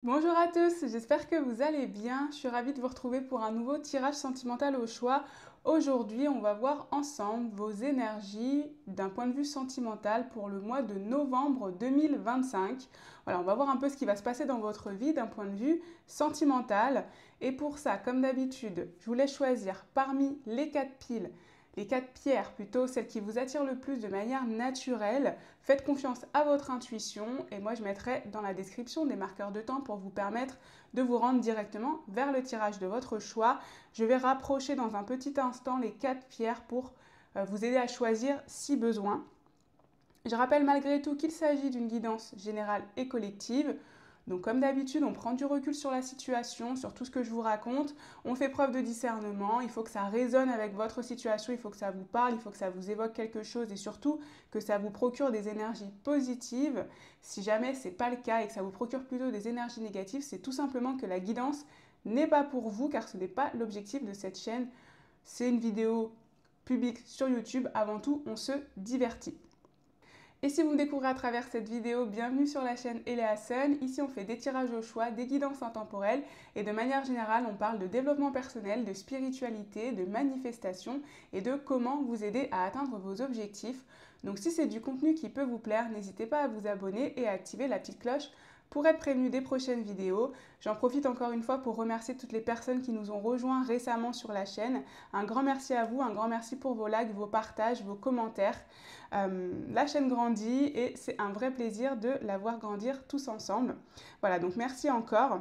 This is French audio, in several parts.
Bonjour à tous, j'espère que vous allez bien. Je suis ravie de vous retrouver pour un nouveau tirage sentimental au choix. Aujourd'hui, on va voir ensemble vos énergies d'un point de vue sentimental pour le mois de novembre 2025. Voilà, on va voir un peu ce qui va se passer dans votre vie d'un point de vue sentimental. Et pour ça, comme d'habitude, je voulais choisir parmi les quatre pierres plutôt, celles qui vous attirent le plus de manière naturelle. Faites confiance à votre intuition et moi je mettrai dans la description des marqueurs de temps pour vous permettre de vous rendre directement vers le tirage de votre choix. Je vais rapprocher dans un petit instant les quatre pierres pour vous aider à choisir si besoin. Je rappelle malgré tout qu'il s'agit d'une guidance générale et collective. Donc comme d'habitude, on prend du recul sur la situation, sur tout ce que je vous raconte, on fait preuve de discernement, il faut que ça résonne avec votre situation, il faut que ça vous parle, il faut que ça vous évoque quelque chose et surtout que ça vous procure des énergies positives. Si jamais ce n'est pas le cas et que ça vous procure plutôt des énergies négatives, c'est tout simplement que la guidance n'est pas pour vous car ce n'est pas l'objectif de cette chaîne. C'est une vidéo publique sur YouTube, avant tout on se divertit. Et si vous me découvrez à travers cette vidéo, bienvenue sur la chaîne Eléa Sun. Ici, on fait des tirages au choix, des guidances intemporelles et de manière générale, on parle de développement personnel, de spiritualité, de manifestation et de comment vous aider à atteindre vos objectifs. Donc si c'est du contenu qui peut vous plaire, n'hésitez pas à vous abonner et à activer la petite cloche pour être prévenu des prochaines vidéos. J'en profite encore une fois pour remercier toutes les personnes qui nous ont rejoints récemment sur la chaîne. Un grand merci à vous, un grand merci pour vos likes, vos partages, vos commentaires. La chaîne grandit et c'est un vrai plaisir de la voir grandir tous ensemble. Voilà, donc merci encore.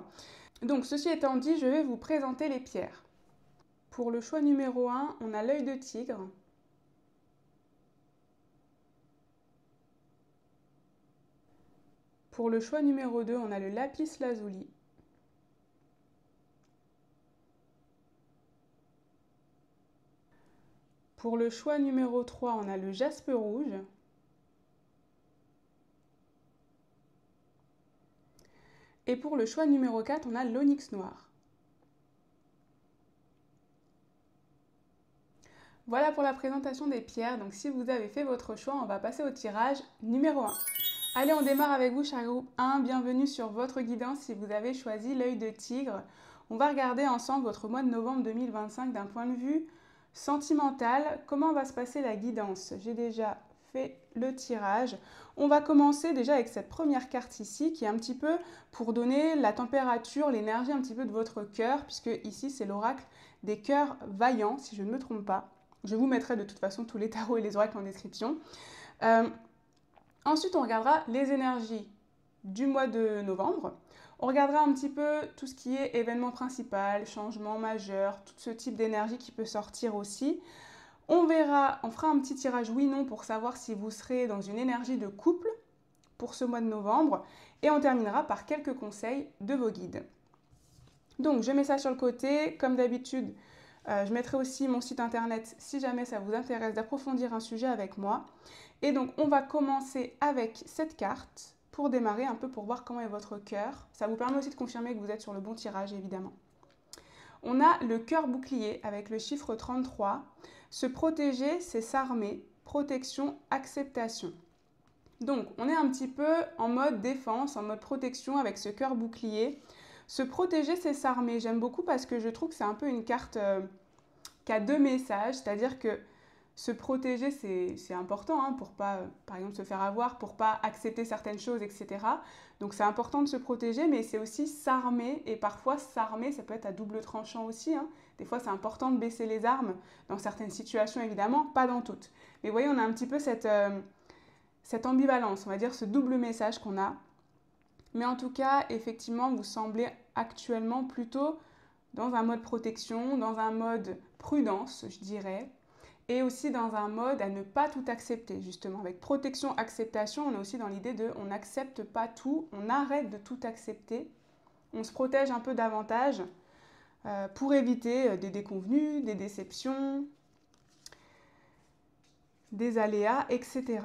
Donc ceci étant dit, je vais vous présenter les pierres. Pour le choix numéro 1, on a l'œil de tigre. Pour le choix numéro 2, on a le lapis lazuli. Pour le choix numéro 3, on a le jaspe rouge. Et pour le choix numéro 4, on a l'onyx noir. Voilà pour la présentation des pierres. Donc si vous avez fait votre choix, on va passer au tirage numéro 1. Allez, on démarre avec vous, cher groupe 1. Bienvenue sur votre guidance si vous avez choisi l'œil de tigre. On va regarder ensemble votre mois de novembre 2025 d'un point de vue sentimental. Comment va se passer la guidance? J'ai déjà fait le tirage. On va commencer déjà avec cette première carte ici qui est un petit peu pour donner la température, l'énergie un petit peu de votre cœur, puisque ici c'est l'oracle des cœurs vaillants, si je ne me trompe pas. Je vous mettrai de toute façon tous les tarots et les oracles en description. Ensuite, on regardera les énergies du mois de novembre. On regardera un petit peu tout ce qui est événement principal, changement majeur, tout ce type d'énergie qui peut sortir aussi. On verra, on fera un petit tirage oui-non pour savoir si vous serez dans une énergie de couple pour ce mois de novembre. Et on terminera par quelques conseils de vos guides. Donc, je mets ça sur le côté. Comme d'habitude, je mettrai aussi mon site internet si jamais ça vous intéresse d'approfondir un sujet avec moi. Et donc, on va commencer avec cette carte pour démarrer un peu pour voir comment est votre cœur. Ça vous permet aussi de confirmer que vous êtes sur le bon tirage, évidemment. On a le cœur bouclier avec le chiffre 33. Se protéger, c'est s'armer. Protection, acceptation. Donc, on est un petit peu en mode défense, en mode protection avec ce cœur bouclier. Se protéger, c'est s'armer. J'aime beaucoup parce que je trouve que c'est un peu une carte qui a deux messages, c'est-à-dire que se protéger, c'est important hein, pour pas, par exemple, se faire avoir, pour pas accepter certaines choses, etc. Donc c'est important de se protéger, mais c'est aussi s'armer, et parfois s'armer, ça peut être à double tranchant aussi. Hein. Des fois, c'est important de baisser les armes, dans certaines situations évidemment, pas dans toutes. Mais vous voyez, on a un petit peu cette ambivalence, on va dire ce double message qu'on a. Mais en tout cas, effectivement, vous semblez actuellement plutôt dans un mode protection, dans un mode prudence, je dirais, et aussi dans un mode à ne pas tout accepter, justement. Avec protection, acceptation, on est aussi dans l'idée de on n'accepte pas tout, on arrête de tout accepter, on se protège un peu davantage pour éviter des déconvenues, des déceptions, des aléas, etc.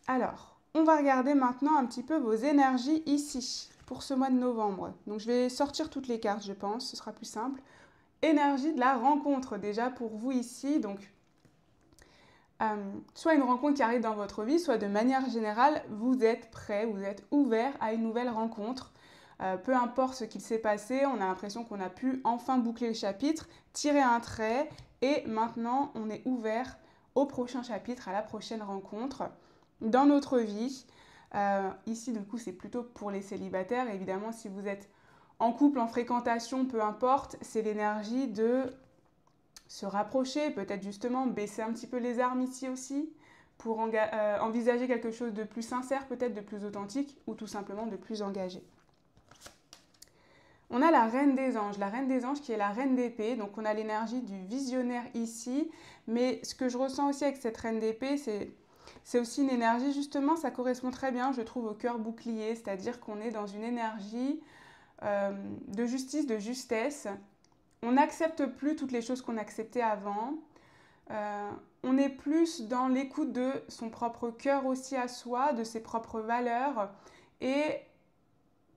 Alors, on va regarder maintenant un petit peu vos énergies ici, pour ce mois de novembre. Donc je vais sortir toutes les cartes, je pense, ce sera plus simple. Énergie de la rencontre, déjà pour vous ici, donc soit une rencontre qui arrive dans votre vie, soit de manière générale, vous êtes prêt, vous êtes ouvert à une nouvelle rencontre. peu importe ce qu'il s'est passé, on a l'impression qu'on a pu enfin boucler le chapitre, tirer un trait et maintenant on est ouvert au prochain chapitre, à la prochaine rencontre dans notre vie. Ici, du coup, c'est plutôt pour les célibataires. Évidemment, si vous êtes en couple, en fréquentation, peu importe, c'est l'énergie de se rapprocher, peut-être justement baisser un petit peu les armes ici aussi, pour envisager quelque chose de plus sincère, peut-être de plus authentique, ou tout simplement de plus engagé. On a la reine des anges qui est la reine d'épée, donc on a l'énergie du visionnaire ici, mais ce que je ressens aussi avec cette reine d'épée, c'est aussi une énergie, justement, ça correspond très bien, je trouve, au cœur bouclier, c'est-à-dire qu'on est dans une énergie de justice, de justesse. On n'accepte plus toutes les choses qu'on acceptait avant. On est plus dans l'écoute de son propre cœur aussi à soi, de ses propres valeurs. Et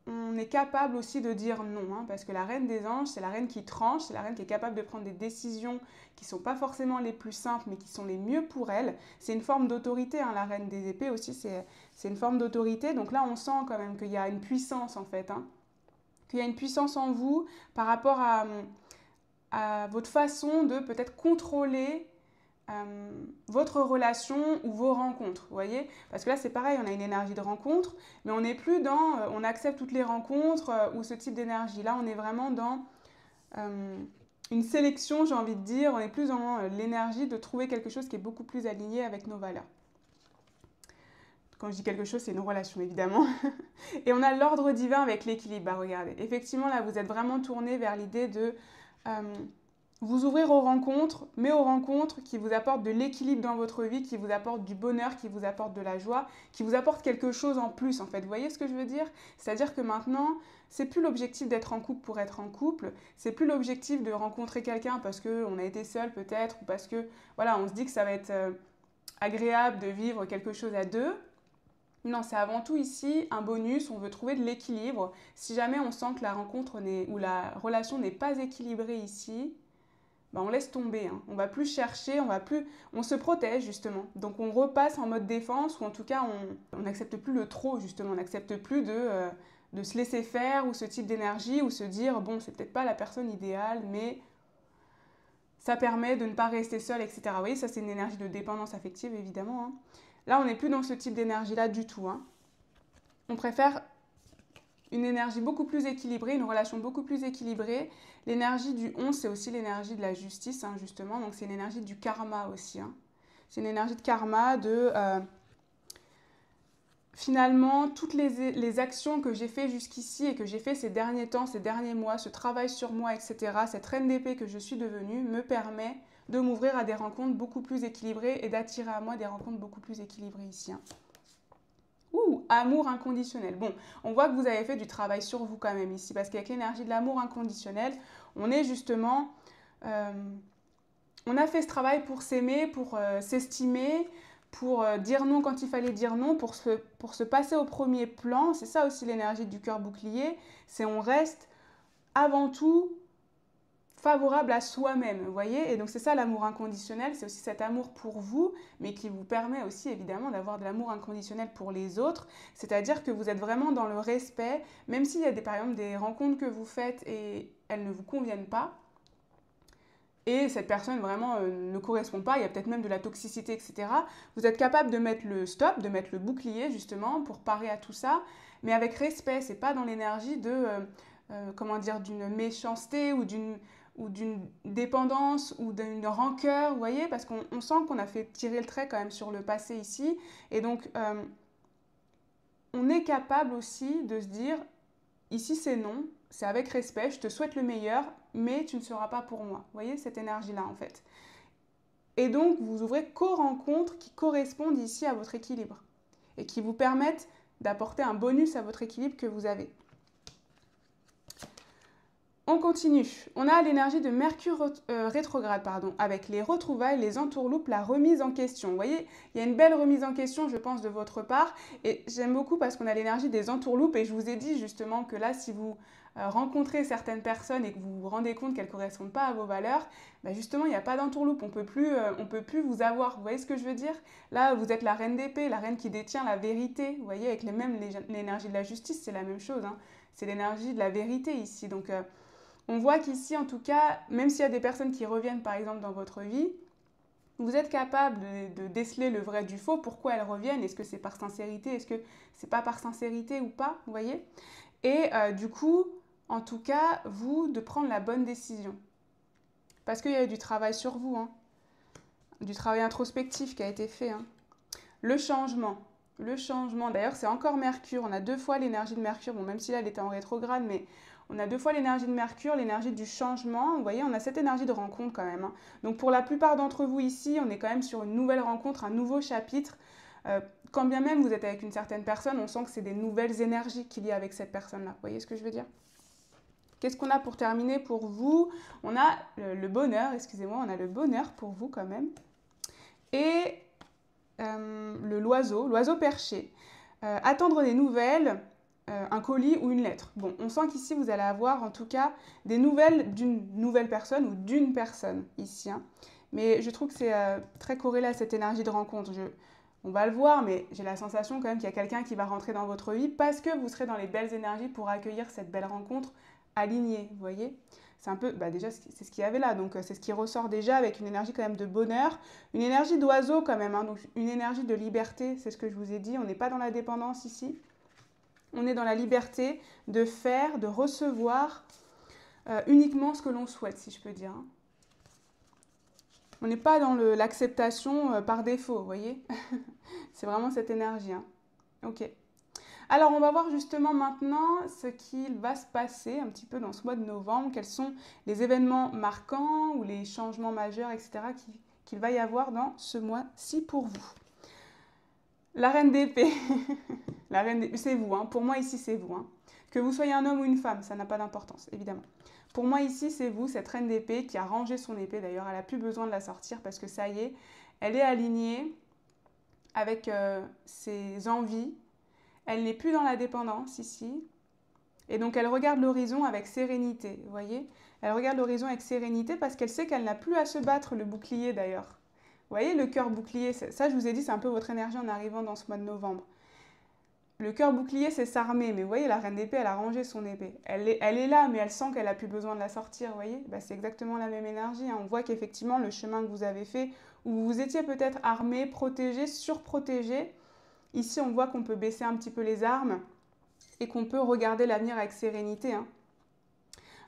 on est capable aussi de dire non, hein, parce que la reine des anges, c'est la reine qui tranche, c'est la reine qui est capable de prendre des décisions qui ne sont pas forcément les plus simples, mais qui sont les mieux pour elle. C'est une forme d'autorité, hein, la reine des épées aussi, c'est une forme d'autorité. Donc là, on sent quand même qu'il y a une puissance en fait, hein, qu'il y a une puissance en vous par rapport à votre façon de peut-être contrôler votre relation ou vos rencontres, vous voyez? Parce que là, c'est pareil, on a une énergie de rencontre, mais on n'est plus dans on accepte toutes les rencontres ou ce type d'énergie. Là, on est vraiment dans une sélection, j'ai envie de dire. On est plus dans l'énergie de trouver quelque chose qui est beaucoup plus aligné avec nos valeurs. Quand je dis quelque chose, c'est une relation, évidemment. Et on a l'ordre divin avec l'équilibre. Bah, regardez, effectivement, là, vous êtes vraiment tourné vers l'idée de vous ouvrir aux rencontres, mais aux rencontres qui vous apportent de l'équilibre dans votre vie, qui vous apportent du bonheur, qui vous apportent de la joie, qui vous apportent quelque chose en plus, en fait. Vous voyez ce que je veux dire? C'est-à-dire que maintenant, c'est plus l'objectif d'être en couple pour être en couple, c'est plus l'objectif de rencontrer quelqu'un parce qu'on a été seul peut-être, ou parce que, voilà, on se dit que ça va être agréable de vivre quelque chose à deux. Non, c'est avant tout ici un bonus, on veut trouver de l'équilibre. Si jamais on sent que la rencontre ou la relation n'est pas équilibrée ici, ben on laisse tomber, hein. On ne va plus chercher, on se protège justement. Donc on repasse en mode défense, ou en tout cas on n'accepte plus le trop justement, on n'accepte plus de se laisser faire ou ce type d'énergie, ou se dire bon, c'est peut-être pas la personne idéale, mais ça permet de ne pas rester seul, etc. Vous voyez, ça c'est une énergie de dépendance affective évidemment, hein. Là on n'est plus dans ce type d'énergie-là du tout, hein. On préfère une énergie beaucoup plus équilibrée, une relation beaucoup plus équilibrée. L'énergie du 11, c'est aussi l'énergie de la justice, hein, justement. Donc, c'est une énergie du karma aussi, hein. C'est une énergie de karma, de finalement, toutes les actions que j'ai fait jusqu'ici et que j'ai fait ces derniers temps, ces derniers mois, ce travail sur moi, etc., cette reine d'épée que je suis devenue me permet de m'ouvrir à des rencontres beaucoup plus équilibrées et d'attirer à moi des rencontres beaucoup plus équilibrées ici, hein. Ouh, amour inconditionnel. Bon, on voit que vous avez fait du travail sur vous quand même ici, parce qu'avec l'énergie de l'amour inconditionnel, on est justement... on a fait ce travail pour s'aimer, pour s'estimer, pour dire non quand il fallait dire non, pour se passer au premier plan. C'est ça aussi l'énergie du cœur bouclier, c'est on reste avant tout favorable à soi-même, vous voyez? Et donc c'est ça l'amour inconditionnel, c'est aussi cet amour pour vous, mais qui vous permet aussi évidemment d'avoir de l'amour inconditionnel pour les autres, c'est-à-dire que vous êtes vraiment dans le respect, même s'il y a par exemple des rencontres que vous faites et elles ne vous conviennent pas, et cette personne vraiment ne correspond pas, il y a peut-être même de la toxicité, etc. Vous êtes capable de mettre le stop, de mettre le bouclier justement pour parer à tout ça, mais avec respect, c'est pas dans l'énergie de, comment dire, d'une méchanceté ou d'une dépendance ou d'une rancœur, vous voyez, parce qu'on sent qu'on a fait tirer le trait quand même sur le passé ici, et donc on est capable aussi de se dire, ici c'est non, c'est avec respect, je te souhaite le meilleur, mais tu ne seras pas pour moi, vous voyez, cette énergie-là en fait. Et donc vous ouvrez qu'aux rencontres qui correspondent ici à votre équilibre, et qui vous permettent d'apporter un bonus à votre équilibre que vous avez. On continue. On a l'énergie de Mercure rétrograde, avec les retrouvailles, les entourloupes, la remise en question. Vous voyez, il y a une belle remise en question, je pense, de votre part. Et j'aime beaucoup parce qu'on a l'énergie des entourloupes. Et je vous ai dit justement que là, si vous rencontrez certaines personnes et que vous vous rendez compte qu'elles ne correspondent pas à vos valeurs, bah justement, il n'y a pas d'entourloupe. On peut plus vous avoir. Vous voyez ce que je veux dire? Là, vous êtes la reine d'épée, la reine qui détient la vérité. Vous voyez, avec l'énergie de la justice, c'est la même chose, hein. C'est l'énergie de la vérité ici. Donc, on voit qu'ici, en tout cas, même s'il y a des personnes qui reviennent, par exemple, dans votre vie, vous êtes capable de déceler le vrai du faux. Pourquoi elles reviennent? Est-ce que c'est par sincérité? Est-ce que c'est pas par sincérité ou pas? Vous voyez? Et du coup, en tout cas, vous, de prendre la bonne décision. Parce qu'il y a eu du travail sur vous, hein. Du travail introspectif qui a été fait, hein. Le changement. Le changement, d'ailleurs, c'est encore Mercure. On a 2 fois l'énergie de Mercure. Bon, même si là, elle était en rétrograde, mais on a 2 fois l'énergie de Mercure, l'énergie du changement. Vous voyez, on a cette énergie de rencontre quand même, hein. Donc, pour la plupart d'entre vous ici, on est quand même sur une nouvelle rencontre, un nouveau chapitre. Quand bien même vous êtes avec une certaine personne, on sent que c'est des nouvelles énergies qu'il y a avec cette personne-là. Vous voyez ce que je veux dire? Qu'est-ce qu'on a pour terminer pour vous? On a le bonheur, excusez-moi, on a le bonheur pour vous quand même. Et l'oiseau perché. Attendre des nouvelles, un colis ou une lettre. Bon, on sent qu'ici, vous allez avoir en tout cas des nouvelles d'une nouvelle personne ou d'une personne ici, hein. Mais je trouve que c'est très corrélé à cette énergie de rencontre. On va le voir, mais j'ai la sensation quand même qu'il y a quelqu'un qui va rentrer dans votre vie parce que vous serez dans les belles énergies pour accueillir cette belle rencontre alignée, vous voyez? C'est un peu, déjà, c'est ce qu'il y avait là, donc c'est ce qui ressort déjà avec une énergie quand même de bonheur, une énergie d'oiseau quand même, hein, donc une énergie de liberté, c'est ce que je vous ai dit, on n'est pas dans la dépendance ici, on est dans la liberté de faire, de recevoir uniquement ce que l'on souhaite, si je peux dire, hein. On n'est pas dans l'acceptation par défaut, vous voyez? C'est vraiment cette énergie, hein. Ok. Alors, on va voir justement maintenant ce qu'il va se passer un petit peu dans ce mois de novembre, quels sont les événements marquants ou les changements majeurs, etc., qu'il va y avoir dans ce mois-ci pour vous. La reine d'épée, c'est vous, hein. Pour moi ici c'est vous, hein. Que vous soyez un homme ou une femme, ça n'a pas d'importance, évidemment. Pour moi ici c'est vous, cette reine d'épée qui a rangé son épée, d'ailleurs elle n'a plus besoin de la sortir parce que ça y est, elle est alignée avec ses envies. Elle n'est plus dans la dépendance ici. Et donc, elle regarde l'horizon avec sérénité, vous voyez? Elle regarde l'horizon avec sérénité parce qu'elle sait qu'elle n'a plus à se battre, le bouclier d'ailleurs. Vous voyez, le cœur bouclier, ça je vous ai dit, c'est un peu votre énergie en arrivant dans ce mois de novembre. Le cœur bouclier, c'est s'armer, mais vous voyez, la reine d'épée, elle a rangé son épée. Elle est là, mais elle sent qu'elle n'a plus besoin de la sortir, vous voyez? C'est exactement la même énergie, hein. On voit qu'effectivement, le chemin que vous avez fait, où vous étiez peut-être armé, protégé, surprotégé, ici, on voit qu'on peut baisser un petit peu les armes et qu'on peut regarder l'avenir avec sérénité, hein.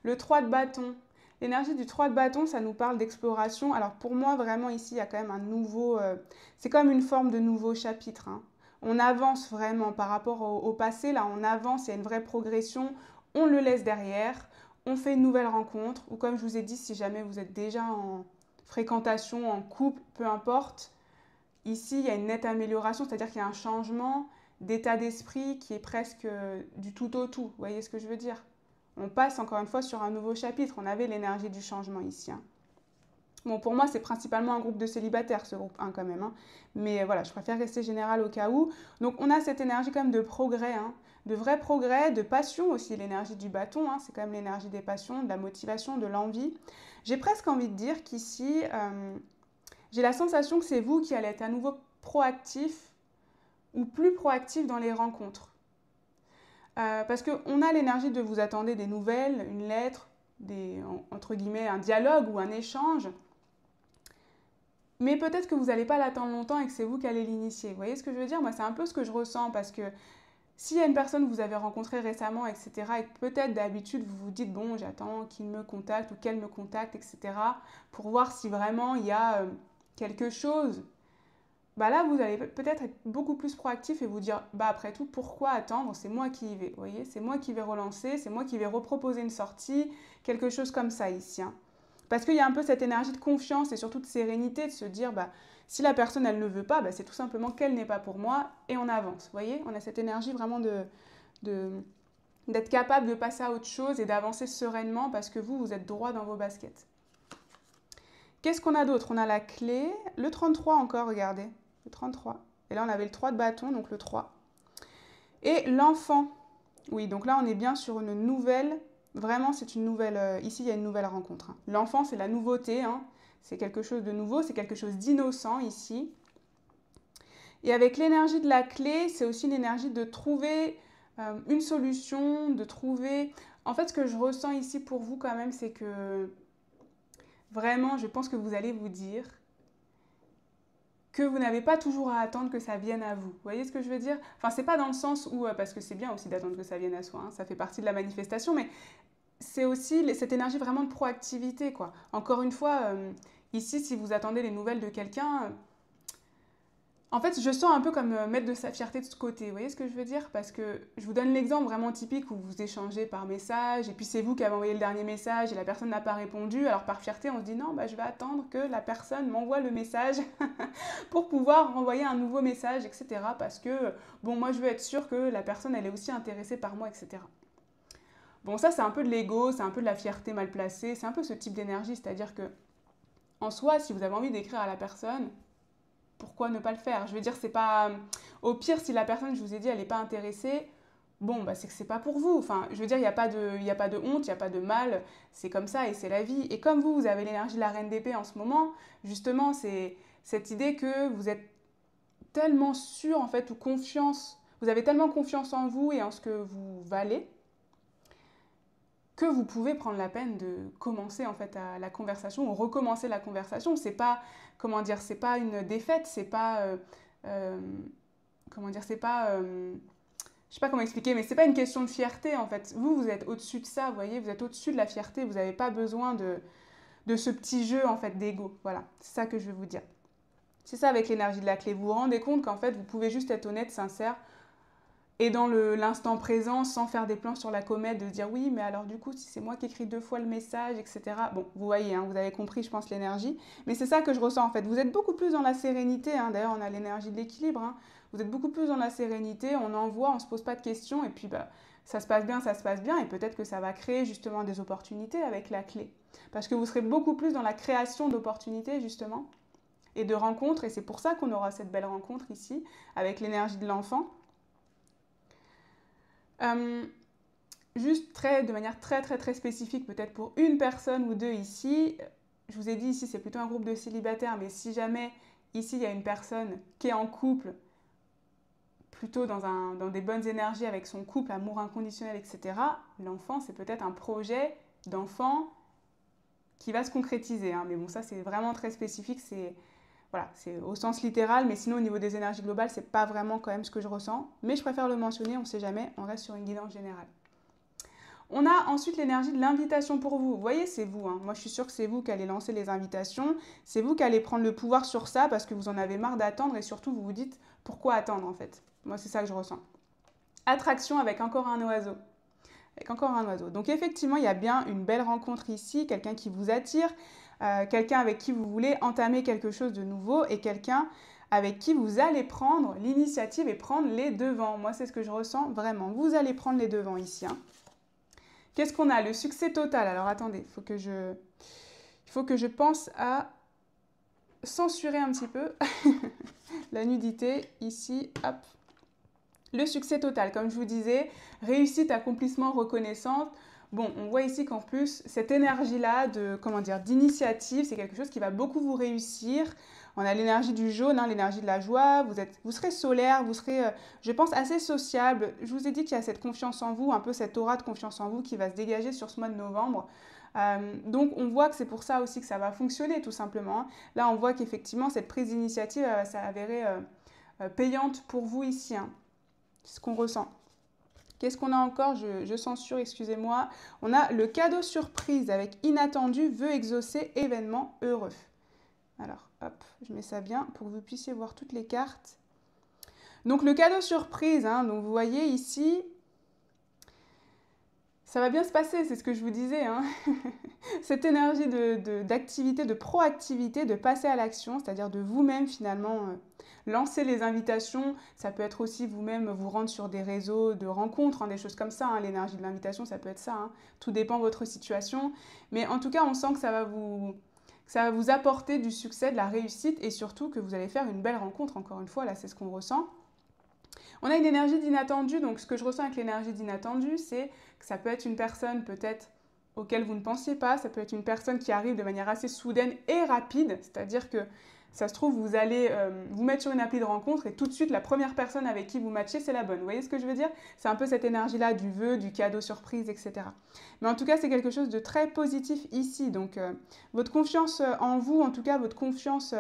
Le 3 de bâton. L'énergie du 3 de bâton, ça nous parle d'exploration. Alors pour moi, vraiment, ici, il y a quand même un nouveau... c'est comme une forme de nouveau chapitre, hein. On avance vraiment par rapport au passé. Là, on avance, il y a une vraie progression. On le laisse derrière. On fait une nouvelle rencontre. Ou comme je vous ai dit, si jamais vous êtes déjà en fréquentation, en couple, peu importe, ici, il y a une nette amélioration, c'est-à-dire qu'il y a un changement d'état d'esprit qui est presque du tout au tout. Vous voyez ce que je veux dire? On passe encore une fois sur un nouveau chapitre. On avait l'énergie du changement ici, hein. Bon, pour moi, c'est principalement un groupe de célibataires, ce groupe 1 quand même, hein. Mais voilà, je préfère rester général au cas où. Donc, on a cette énergie quand même de progrès, hein. De vrai progrès, de passion aussi, l'énergie du bâton, hein. C'est quand même l'énergie des passions, de la motivation, de l'envie. J'ai presque envie de dire qu'ici... j'ai la sensation que c'est vous qui allez être à nouveau proactif ou plus proactif dans les rencontres. Parce qu'on a l'énergie de vous attendre des nouvelles, une lettre, entre guillemets, un dialogue ou un échange. Mais peut-être que vous n'allez pas l'attendre longtemps et que c'est vous qui allez l'initier. Vous voyez ce que je veux dire? Moi, c'est un peu ce que je ressens parce que s'il y a une personne que vous avez rencontrée récemment, etc., et que peut-être d'habitude vous vous dites, bon, j'attends qu'il me contacte ou qu'elle me contacte, etc., pour voir si vraiment il y a quelque chose, là, vous allez peut-être être beaucoup plus proactif et vous dire, après tout, pourquoi attendre? C'est moi qui y vais, vous voyez? C'est moi qui vais relancer, c'est moi qui vais reproposer une sortie, quelque chose comme ça ici, hein. Parce qu'il y a un peu cette énergie de confiance et surtout de sérénité, de se dire, si la personne, elle ne veut pas, c'est tout simplement qu'elle n'est pas pour moi et on avance, vous voyez? On a cette énergie vraiment d'être capable de passer à autre chose et d'avancer sereinement parce que vous êtes droit dans vos baskets. Qu'est-ce qu'on a d'autre? On a la clé, le 33 encore, regardez, le 33. Et là, on avait le 3 de bâton, donc le 3. Et l'enfant. Oui, donc là, on est bien sur une nouvelle... Vraiment, c'est une nouvelle... ici, il y a une nouvelle rencontre, hein. L'enfant, c'est la nouveauté, hein. C'est quelque chose de nouveau, c'est quelque chose d'innocent ici. Et avec l'énergie de la clé, c'est aussi l'énergie de trouver une solution, de trouver... En fait, ce que je ressens ici pour vous quand même, c'est que vraiment, je pense que vous allez vous dire que vous n'avez pas toujours à attendre que ça vienne à vous. Vous voyez ce que je veux dire? Enfin, c'est pas dans le sens où, parce que c'est bien aussi d'attendre que ça vienne à soi, hein, ça fait partie de la manifestation, mais c'est aussi cette énergie vraiment de proactivité, quoi. Encore une fois, ici, si vous attendez les nouvelles de quelqu'un, en fait, je sens un peu comme mettre de sa fierté de ce côté. Vous voyez ce que je veux dire? Parce que je vous donne l'exemple vraiment typique où vous échangez par message, et puis c'est vous qui avez envoyé le dernier message et la personne n'a pas répondu. Alors par fierté, on se dit non, bah, je vais attendre que la personne m'envoie le message pour pouvoir renvoyer un nouveau message, etc. Parce que, bon, moi, je veux être sûre que la personne, elle est aussi intéressée par moi, etc. Bon, ça, c'est un peu de l'ego, c'est un peu de la fierté mal placée, c'est un peu ce type d'énergie, c'est-à-dire que, en soi, si vous avez envie d'écrire à la personne, pourquoi ne pas le faire? Je veux dire, c'est pas... Au pire, si la personne, je vous ai dit, elle n'est pas intéressée, bon, bah, c'est que c'est pas pour vous. Enfin, je veux dire, il y a pas de honte, il n'y a pas de mal, c'est comme ça et c'est la vie. Et comme vous avez l'énergie de la reine d'épée en ce moment, justement, c'est cette idée que vous êtes tellement sûr, en fait, ou confiance, vous avez tellement confiance en vous et en ce que vous valez, que vous pouvez prendre la peine de commencer en fait la conversation ou recommencer la conversation. C'est pas, comment dire, c'est pas une défaite, c'est pas, comment dire, c'est pas, je sais pas comment expliquer, mais c'est pas une question de fierté en fait. Vous êtes au-dessus de ça, vous voyez, vous êtes au-dessus de la fierté, vous n'avez pas besoin de ce petit jeu en fait d'ego. Voilà, c'est ça que je veux vous dire. C'est ça avec l'énergie de la clé. Vous vous rendez compte qu'en fait, vous pouvez juste être honnête, sincère, et dans l'instant présent, sans faire des plans sur la comète, de se dire oui, mais alors du coup, si c'est moi qui écris 2 fois le message, etc. Bon, vous voyez, hein, vous avez compris, je pense, l'énergie. Mais c'est ça que je ressens en fait. Vous êtes beaucoup plus dans la sérénité. Hein. D'ailleurs, on a l'énergie de l'équilibre. Hein. Vous êtes beaucoup plus dans la sérénité. On envoie, on ne se pose pas de questions. Et puis, bah, ça se passe bien, ça se passe bien. Et peut-être que ça va créer justement des opportunités avec la clé. Parce que vous serez beaucoup plus dans la création d'opportunités, justement, et de rencontres. Et c'est pour ça qu'on aura cette belle rencontre ici, avec l'énergie de l'enfant. Juste de manière très spécifique, peut-être pour une personne ou deux ici, je vous ai dit ici c'est plutôt un groupe de célibataires, mais si jamais ici il y a une personne qui est en couple, plutôt dans des bonnes énergies avec son couple, amour inconditionnel, etc., l'enfant c'est peut-être un projet d'enfant qui va se concrétiser. Hein. Mais bon, ça c'est vraiment très spécifique, voilà, c'est au sens littéral, mais sinon au niveau des énergies globales, c'est pas vraiment quand même ce que je ressens. Mais je préfère le mentionner, on sait jamais, on reste sur une guidance générale. On a ensuite l'énergie de l'invitation pour vous. Vous voyez, c'est vous. Hein. Moi, je suis sûre que c'est vous qui allez lancer les invitations. C'est vous qui allez prendre le pouvoir sur ça parce que vous en avez marre d'attendre et surtout, vous vous dites pourquoi attendre en fait. Moi, c'est ça que je ressens. Attraction avec encore un oiseau. Avec encore un oiseau. Donc effectivement, il y a bien une belle rencontre ici, quelqu'un qui vous attire, quelqu'un avec qui vous voulez entamer quelque chose de nouveau et quelqu'un avec qui vous allez prendre l'initiative et prendre les devants. Moi, c'est ce que je ressens vraiment. Vous allez prendre les devants ici. Hein. Qu'est-ce qu'on a? Le succès total. Alors attendez, il faut que je pense à censurer un petit peu la nudité. Ici, hop. Le succès total, comme je vous disais, réussite, accomplissement, reconnaissance. Bon, on voit ici qu'en plus, cette énergie-là d'initiative, c'est quelque chose qui va beaucoup vous réussir. On a l'énergie du jaune, hein, l'énergie de la joie, vous serez solaire, vous serez, je pense, assez sociable. Je vous ai dit qu'il y a cette confiance en vous, un peu cette aura de confiance en vous qui va se dégager sur ce mois de novembre. Donc on voit que c'est pour ça aussi que ça va fonctionner tout simplement. Là on voit qu'effectivement cette prise d'initiative va s'avérer payante pour vous ici. Hein. C'est ce qu'on ressent. Qu'est-ce qu'on a encore? Je censure, excusez-moi. On a le cadeau surprise avec inattendu, vœu exaucé, événement heureux. Alors, hop, je mets ça bien pour que vous puissiez voir toutes les cartes. Donc, le cadeau surprise, hein, donc vous voyez ici, ça va bien se passer, c'est ce que je vous disais. Hein. Cette énergie d'activité, de proactivité, de passer à l'action, c'est-à-dire de vous-même finalement lancer les invitations. Ça peut être aussi vous-même vous rendre sur des réseaux de rencontres, hein, des choses comme ça. Hein. L'énergie de l'invitation, ça peut être ça. Hein. Tout dépend de votre situation. Mais en tout cas, on sent que ça va vous apporter du succès, de la réussite et surtout que vous allez faire une belle rencontre. Encore une fois, là, c'est ce qu'on ressent. On a une énergie d'inattendu. Donc, ce que je ressens avec l'énergie d'inattendu, c'est que ça peut être une personne peut-être auquel vous ne pensiez pas. Ça peut être une personne qui arrive de manière assez soudaine et rapide. C'est-à-dire que Ça se trouve, vous allez vous mettre sur une appli de rencontre et tout de suite, la première personne avec qui vous matchez, c'est la bonne. Vous voyez ce que je veux dire? C'est un peu cette énergie-là du vœu, du cadeau surprise, etc. Mais en tout cas, c'est quelque chose de très positif ici. Donc, votre confiance en vous, en tout cas, votre confiance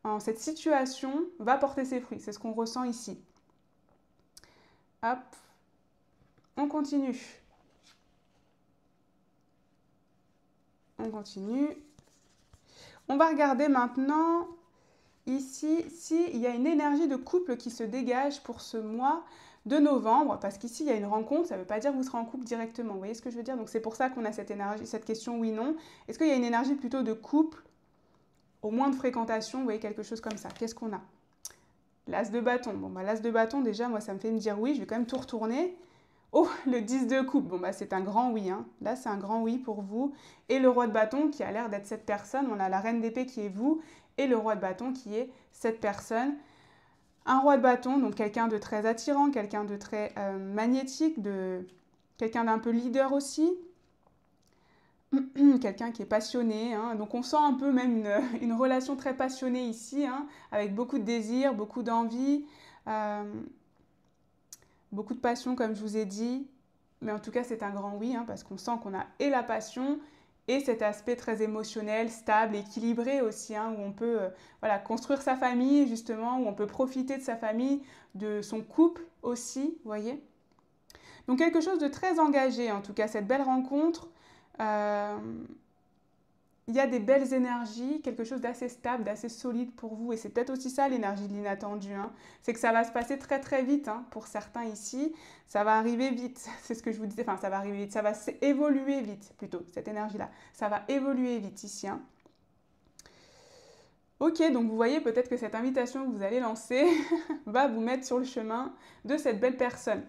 en cette situation va porter ses fruits. C'est ce qu'on ressent ici. Hop, on continue. On continue. On va regarder maintenant ici s'il y a une énergie de couple qui se dégage pour ce mois de novembre, parce qu'ici il y a une rencontre, ça ne veut pas dire que vous serez en couple directement, vous voyez ce que je veux dire? Donc c'est pour ça qu'on a cette énergie, cette question oui-non. Est-ce qu'il y a une énergie plutôt de couple, au moins de fréquentation, vous voyez, quelque chose comme ça? Qu'est-ce qu'on a? L'as de bâton. Bon, bah, l'as de bâton, déjà, moi, ça me fait me dire oui, je vais quand même tout retourner. Oh, le 10 de coupe. Bon, bah, c'est un grand oui. Hein. Là, c'est un grand oui pour vous. Et le roi de bâton qui a l'air d'être cette personne. On a la reine d'épée qui est vous et le roi de bâton qui est cette personne. Un roi de bâton, donc quelqu'un de très attirant, quelqu'un de très magnétique, quelqu'un d'un peu leader aussi. Quelqu'un qui est passionné, hein. Donc on sent un peu même une relation très passionnée ici, hein, avec beaucoup de désir, beaucoup d'envie, beaucoup de passion comme je vous ai dit, mais en tout cas c'est un grand oui, hein, parce qu'on sent qu'on a et la passion et cet aspect très émotionnel, stable, équilibré aussi, hein, où on peut voilà, construire sa famille justement, où on peut profiter de sa famille, de son couple aussi, vous voyez. Donc quelque chose de très engagé, en tout cas cette belle rencontre. Il y a des belles énergies, quelque chose d'assez stable, d'assez solide pour vous. Et c'est peut-être aussi ça l'énergie de l'inattendu. Hein. C'est que ça va se passer très très vite hein, pour certains ici. Ça va arriver vite, c'est ce que je vous disais. Enfin, ça va arriver vite, ça va évoluer vite plutôt, cette énergie-là. Ça va évoluer vite ici. Hein. Ok, donc vous voyez peut-être que cette invitation que vous allez lancer va vous mettre sur le chemin de cette belle personne.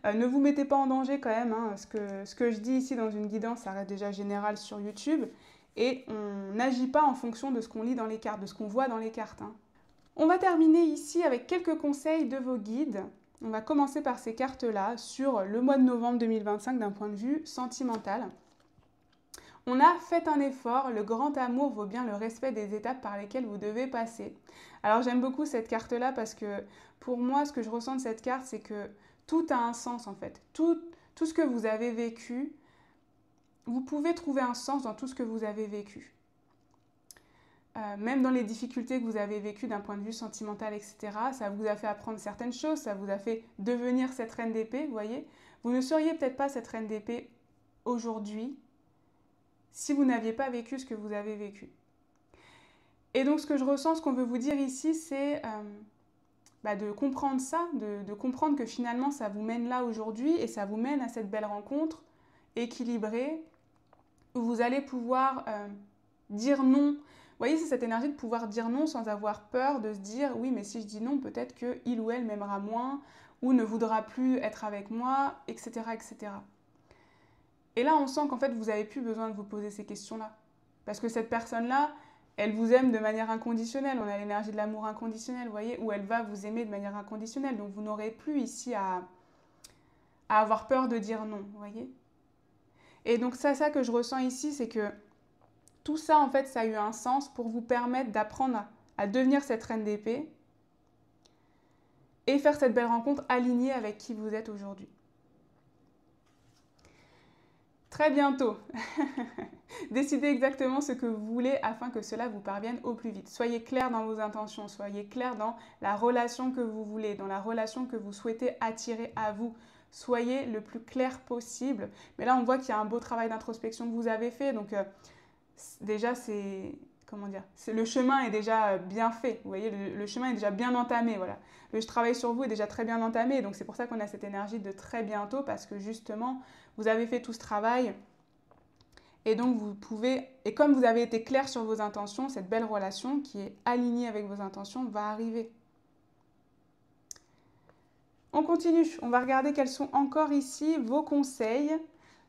Ne vous mettez pas en danger quand même, hein, ce que je dis ici dans une guidance, ça reste déjà général sur YouTube, et on n'agit pas en fonction de ce qu'on lit dans les cartes, de ce qu'on voit dans les cartes. Hein. On va terminer ici avec quelques conseils de vos guides. On va commencer par ces cartes-là sur le mois de novembre 2025 d'un point de vue sentimental. On a fait un effort, le grand amour vaut bien le respect des étapes par lesquelles vous devez passer. Alors j'aime beaucoup cette carte-là parce que pour moi, ce que je ressens de cette carte, c'est que tout a un sens en fait. Tout ce que vous avez vécu, vous pouvez trouver un sens dans tout ce que vous avez vécu. Même dans les difficultés que vous avez vécues d'un point de vue sentimental, etc., ça vous a fait apprendre certaines choses, ça vous a fait devenir cette reine d'épée, vous voyez. Vous ne seriez peut-être pas cette reine d'épée aujourd'hui si vous n'aviez pas vécu ce que vous avez vécu. Et donc ce que je ressens, ce qu'on veut vous dire ici, c'est de comprendre ça, de comprendre que finalement ça vous mène là aujourd'hui et ça vous mène à cette belle rencontre équilibrée où vous allez pouvoir dire non. Vous voyez, c'est cette énergie de pouvoir dire non sans avoir peur, de se dire oui mais si je dis non peut-être qu'il ou elle m'aimera moins ou ne voudra plus être avec moi, etc. etc. Et là, on sent qu'en fait, vous n'avez plus besoin de vous poser ces questions-là. Parce que cette personne-là, elle vous aime de manière inconditionnelle. On a l'énergie de l'amour inconditionnel, vous voyez, où elle va vous aimer de manière inconditionnelle. Donc, vous n'aurez plus ici à avoir peur de dire non, vous voyez. Et donc, c'est ça que je ressens ici, c'est que tout ça, en fait, ça a eu un sens pour vous permettre d'apprendre à devenir cette reine d'épée et faire cette belle rencontre alignée avec qui vous êtes aujourd'hui. Très bientôt. Décidez exactement ce que vous voulez afin que cela vous parvienne au plus vite. Soyez clair dans vos intentions, soyez clair dans la relation que vous voulez, dans la relation que vous souhaitez attirer à vous. Soyez le plus clair possible. Mais là, on voit qu'il y a un beau travail d'introspection que vous avez fait. Donc déjà, le chemin est déjà bien fait. Vous voyez, le chemin est déjà bien entamé. Voilà. Le travail sur vous est déjà très bien entamé. Donc c'est pour ça qu'on a cette énergie de très bientôt parce que justement, vous avez fait tout ce travail. Et donc vous pouvez, et comme vous avez été clair sur vos intentions, cette belle relation qui est alignée avec vos intentions va arriver. On continue, on va regarder quels sont encore ici vos conseils.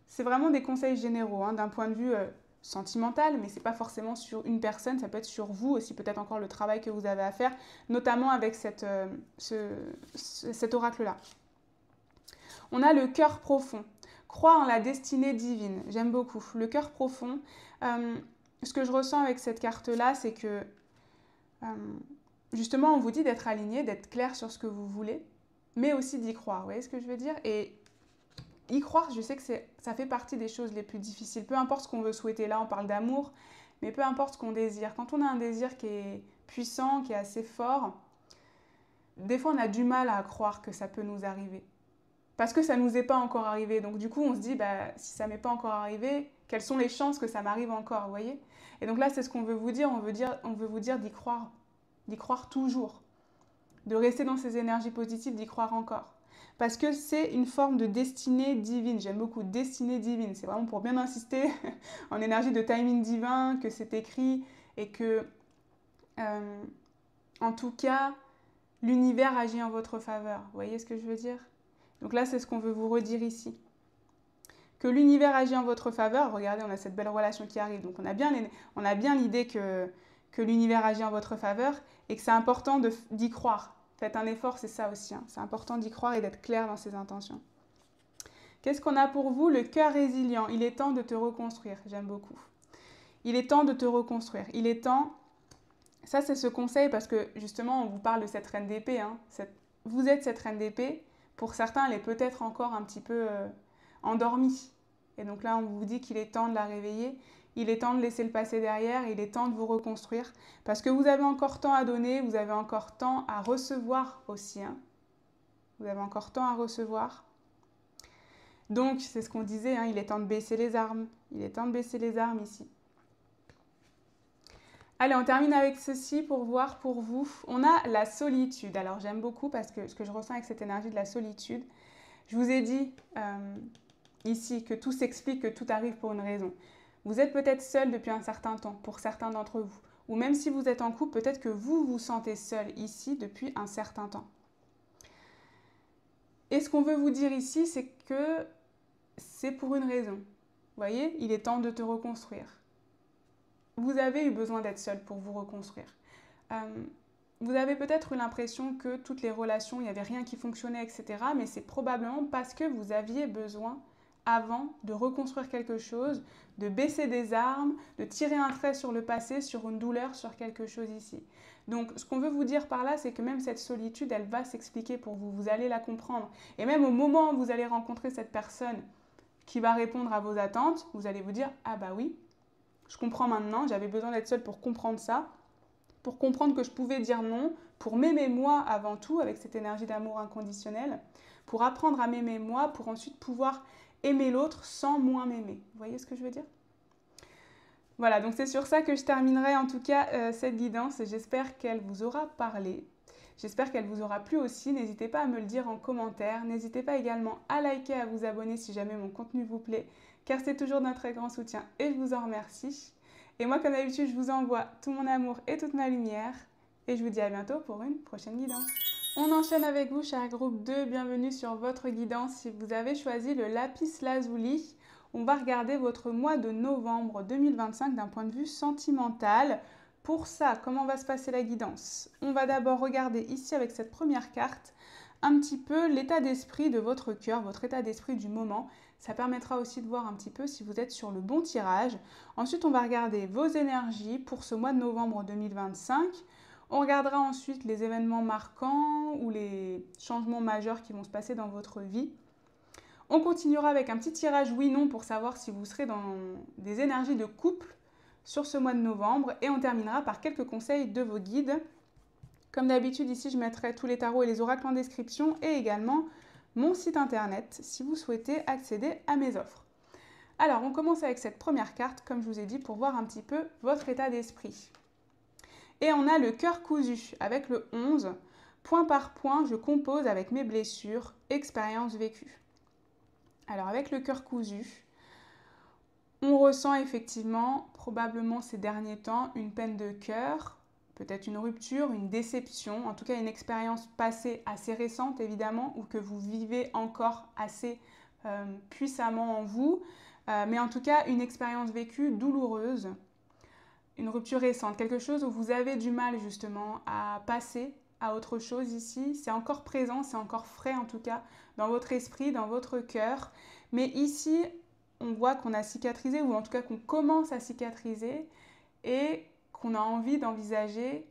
C'est vraiment des conseils généraux, hein, d'un point de vue sentimental, mais ce n'est pas forcément sur une personne, ça peut être sur vous aussi, peut-être encore le travail que vous avez à faire, notamment avec cet oracle-là. On a le cœur profond. Crois en la destinée divine. J'aime beaucoup. Le cœur profond. Ce que je ressens avec cette carte-là, c'est que Justement, on vous dit d'être aligné, d'être clair sur ce que vous voulez, mais aussi d'y croire. Vous voyez ce que je veux dire? Et y croire, je sais que ça fait partie des choses les plus difficiles. Peu importe ce qu'on veut souhaiter, là on parle d'amour, mais peu importe ce qu'on désire. Quand on a un désir qui est puissant, qui est assez fort, des fois on a du mal à croire que ça peut nous arriver. Parce que ça ne nous est pas encore arrivé. Donc du coup on se dit, bah, si ça ne m'est pas encore arrivé, quelles sont les chances que ça m'arrive encore, vous voyez? Et donc là c'est ce qu'on veut vous dire, on veut vous dire d'y croire toujours. De rester dans ces énergies positives, d'y croire encore. Parce que c'est une forme de destinée divine. J'aime beaucoup destinée divine. C'est vraiment pour bien insister en énergie de timing divin, que c'est écrit et que, en tout cas, l'univers agit en votre faveur. Vous voyez ce que je veux dire? Donc là, c'est ce qu'on veut vous redire ici. Que l'univers agit en votre faveur. Regardez, on a cette belle relation qui arrive. Donc on a bien l'idée que l'univers agit en votre faveur et que c'est important d'y croire. Faites un effort, c'est ça aussi. Hein. C'est important d'y croire et d'être clair dans ses intentions. Qu'est-ce qu'on a pour vous? Le cœur résilient. Il est temps de te reconstruire. J'aime beaucoup. Il est temps de te reconstruire. Il est temps... Ça, c'est ce conseil parce que, justement, on vous parle de cette reine d'épée. Hein. Vous êtes cette reine d'épée. Pour certains, elle est peut-être encore un petit peu endormie. Et donc là, on vous dit qu'il est temps de la réveiller. Il est temps de laisser le passé derrière, il est temps de vous reconstruire. Parce que vous avez encore tant à donner, vous avez encore tant à recevoir aussi. Hein. Vous avez encore tant à recevoir. Donc, c'est ce qu'on disait, hein, il est temps de baisser les armes. Il est temps de baisser les armes ici. Allez, on termine avec ceci pour voir pour vous. On a la solitude. Alors, j'aime beaucoup parce que ce que je ressens avec cette énergie de la solitude, je vous ai dit ici que tout s'explique, que tout arrive pour une raison. Vous êtes peut-être seul depuis un certain temps, pour certains d'entre vous. Ou même si vous êtes en couple, peut-être que vous vous sentez seul ici depuis un certain temps. Et ce qu'on veut vous dire ici, c'est que c'est pour une raison. Vous voyez, il est temps de te reconstruire. Vous avez eu besoin d'être seul pour vous reconstruire. Vous avez peut-être eu l'impression que toutes les relations, il n'y avait rien qui fonctionnait, etc. Mais c'est probablement parce que vous aviez besoin avant de reconstruire quelque chose, de baisser des armes, de tirer un trait sur le passé, sur une douleur, sur quelque chose ici. Donc, ce qu'on veut vous dire par là, c'est que même cette solitude, elle va s'expliquer pour vous. Vous allez la comprendre. Et même au moment où vous allez rencontrer cette personne qui va répondre à vos attentes, vous allez vous dire « Ah bah oui, je comprends maintenant, j'avais besoin d'être seule pour comprendre ça, pour comprendre que je pouvais dire non, pour m'aimer moi avant tout, avec cette énergie d'amour inconditionnel, pour apprendre à m'aimer moi, pour ensuite pouvoir aimer l'autre sans moins m'aimer. Vous voyez ce que je veux dire? Voilà, donc c'est sur ça que je terminerai en tout cas cette guidance. J'espère qu'elle vous aura parlé. J'espère qu'elle vous aura plu aussi. N'hésitez pas à me le dire en commentaire. N'hésitez pas également à liker, à vous abonner si jamais mon contenu vous plaît, car c'est toujours d'un très grand soutien et je vous en remercie. Et moi, comme d'habitude, je vous envoie tout mon amour et toute ma lumière. Et je vous dis à bientôt pour une prochaine guidance. On enchaîne avec vous, cher groupe 2. Bienvenue sur votre guidance. Si vous avez choisi le lapis lazuli, on va regarder votre mois de novembre 2025 d'un point de vue sentimental. Pour ça, comment va se passer la guidance? On va d'abord regarder ici avec cette première carte un petit peu l'état d'esprit de votre cœur, votre état d'esprit du moment. Ça permettra aussi de voir un petit peu si vous êtes sur le bon tirage. Ensuite, on va regarder vos énergies pour ce mois de novembre 2025. On regardera ensuite les événements marquants ou les changements majeurs qui vont se passer dans votre vie. On continuera avec un petit tirage oui-non pour savoir si vous serez dans des énergies de couple sur ce mois de novembre. Et on terminera par quelques conseils de vos guides. Comme d'habitude, ici, je mettrai tous les tarots et les oracles en description et également mon site internet si vous souhaitez accéder à mes offres. Alors, on commence avec cette première carte, comme je vous ai dit, pour voir un petit peu votre état d'esprit. Et on a le cœur cousu avec le 11. Point par point, je compose avec mes blessures, expériences vécues. Alors, avec le cœur cousu, on ressent effectivement, probablement ces derniers temps, une peine de cœur, peut-être une rupture, une déception, en tout cas une expérience passée assez récente évidemment, ou que vous vivez encore assez puissamment en vous, mais en tout cas une expérience vécue douloureuse, une rupture récente, quelque chose où vous avez du mal justement à passer à autre chose ici. C'est encore présent, c'est encore frais en tout cas dans votre esprit, dans votre cœur. Mais ici, on voit qu'on a cicatrisé, ou en tout cas qu'on commence à cicatriser et qu'on a envie d'envisager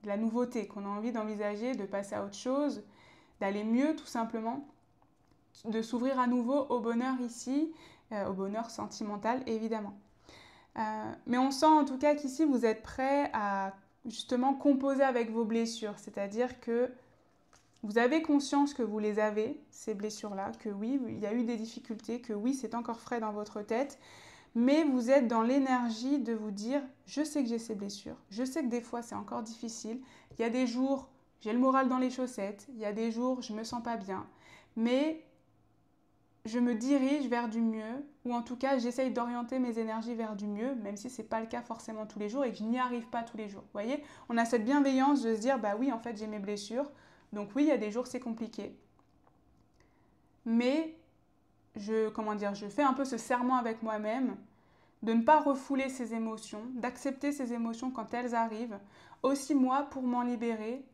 de la nouveauté, qu'on a envie d'envisager, de passer à autre chose, d'aller mieux tout simplement, de s'ouvrir à nouveau au bonheur ici, au bonheur sentimental évidemment. Mais on sent en tout cas qu'ici vous êtes prêt à justement composer avec vos blessures, c'est-à-dire que vous avez conscience que vous les avez, ces blessures-là, que oui, il y a eu des difficultés, que oui, c'est encore frais dans votre tête, mais vous êtes dans l'énergie de vous dire « je sais que j'ai ces blessures, je sais que des fois c'est encore difficile, il y a des jours, j'ai le moral dans les chaussettes, il y a des jours, je me sens pas bien, mais je me dirige vers du mieux, ou en tout cas j'essaye d'orienter mes énergies vers du mieux, même si ce n'est pas le cas forcément tous les jours et que je n'y arrive pas tous les jours. Vous voyez, on a cette bienveillance de se dire « bah oui, en fait j'ai mes blessures, donc oui, il y a des jours c'est compliqué, mais… » je fais un peu ce serment avec moi-même de ne pas refouler ces émotions, d'accepter ces émotions quand elles arrivent, aussi moi pour m'en libérer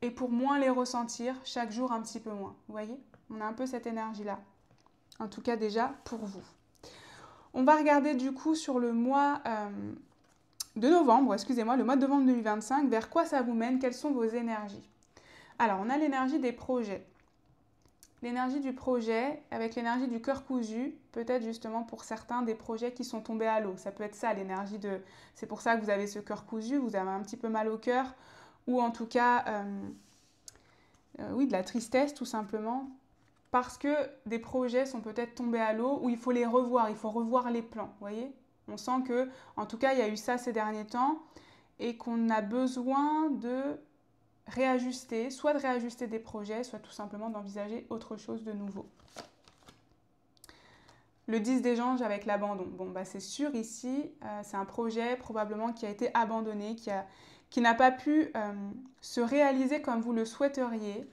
et pour moins les ressentir chaque jour un petit peu moins. Vous voyez, on a un peu cette énergie-là, en tout cas déjà pour vous. On va regarder du coup sur le mois de novembre, le mois de novembre 2025, vers quoi ça vous mène, quelles sont vos énergies. Alors, on a l'énergie des projets. L'énergie du projet avec l'énergie du cœur cousu, peut-être justement pour certains des projets qui sont tombés à l'eau. Ça peut être ça, l'énergie de… C'est pour ça que vous avez ce cœur cousu, vous avez un petit peu mal au cœur, ou en tout cas, oui, de la tristesse tout simplement, parce que des projets sont peut-être tombés à l'eau, où il faut les revoir, il faut revoir les plans, vous voyez. On sent que, en tout cas, il y a eu ça ces derniers temps, et qu'on a besoin de réajuster, soit de réajuster des projets, soit tout simplement d'envisager autre chose de nouveau. Le 10 d'échange avec l'abandon. Bon, bah c'est sûr ici, c'est un projet probablement qui a été abandonné, qui n'a pas pu se réaliser comme vous le souhaiteriez.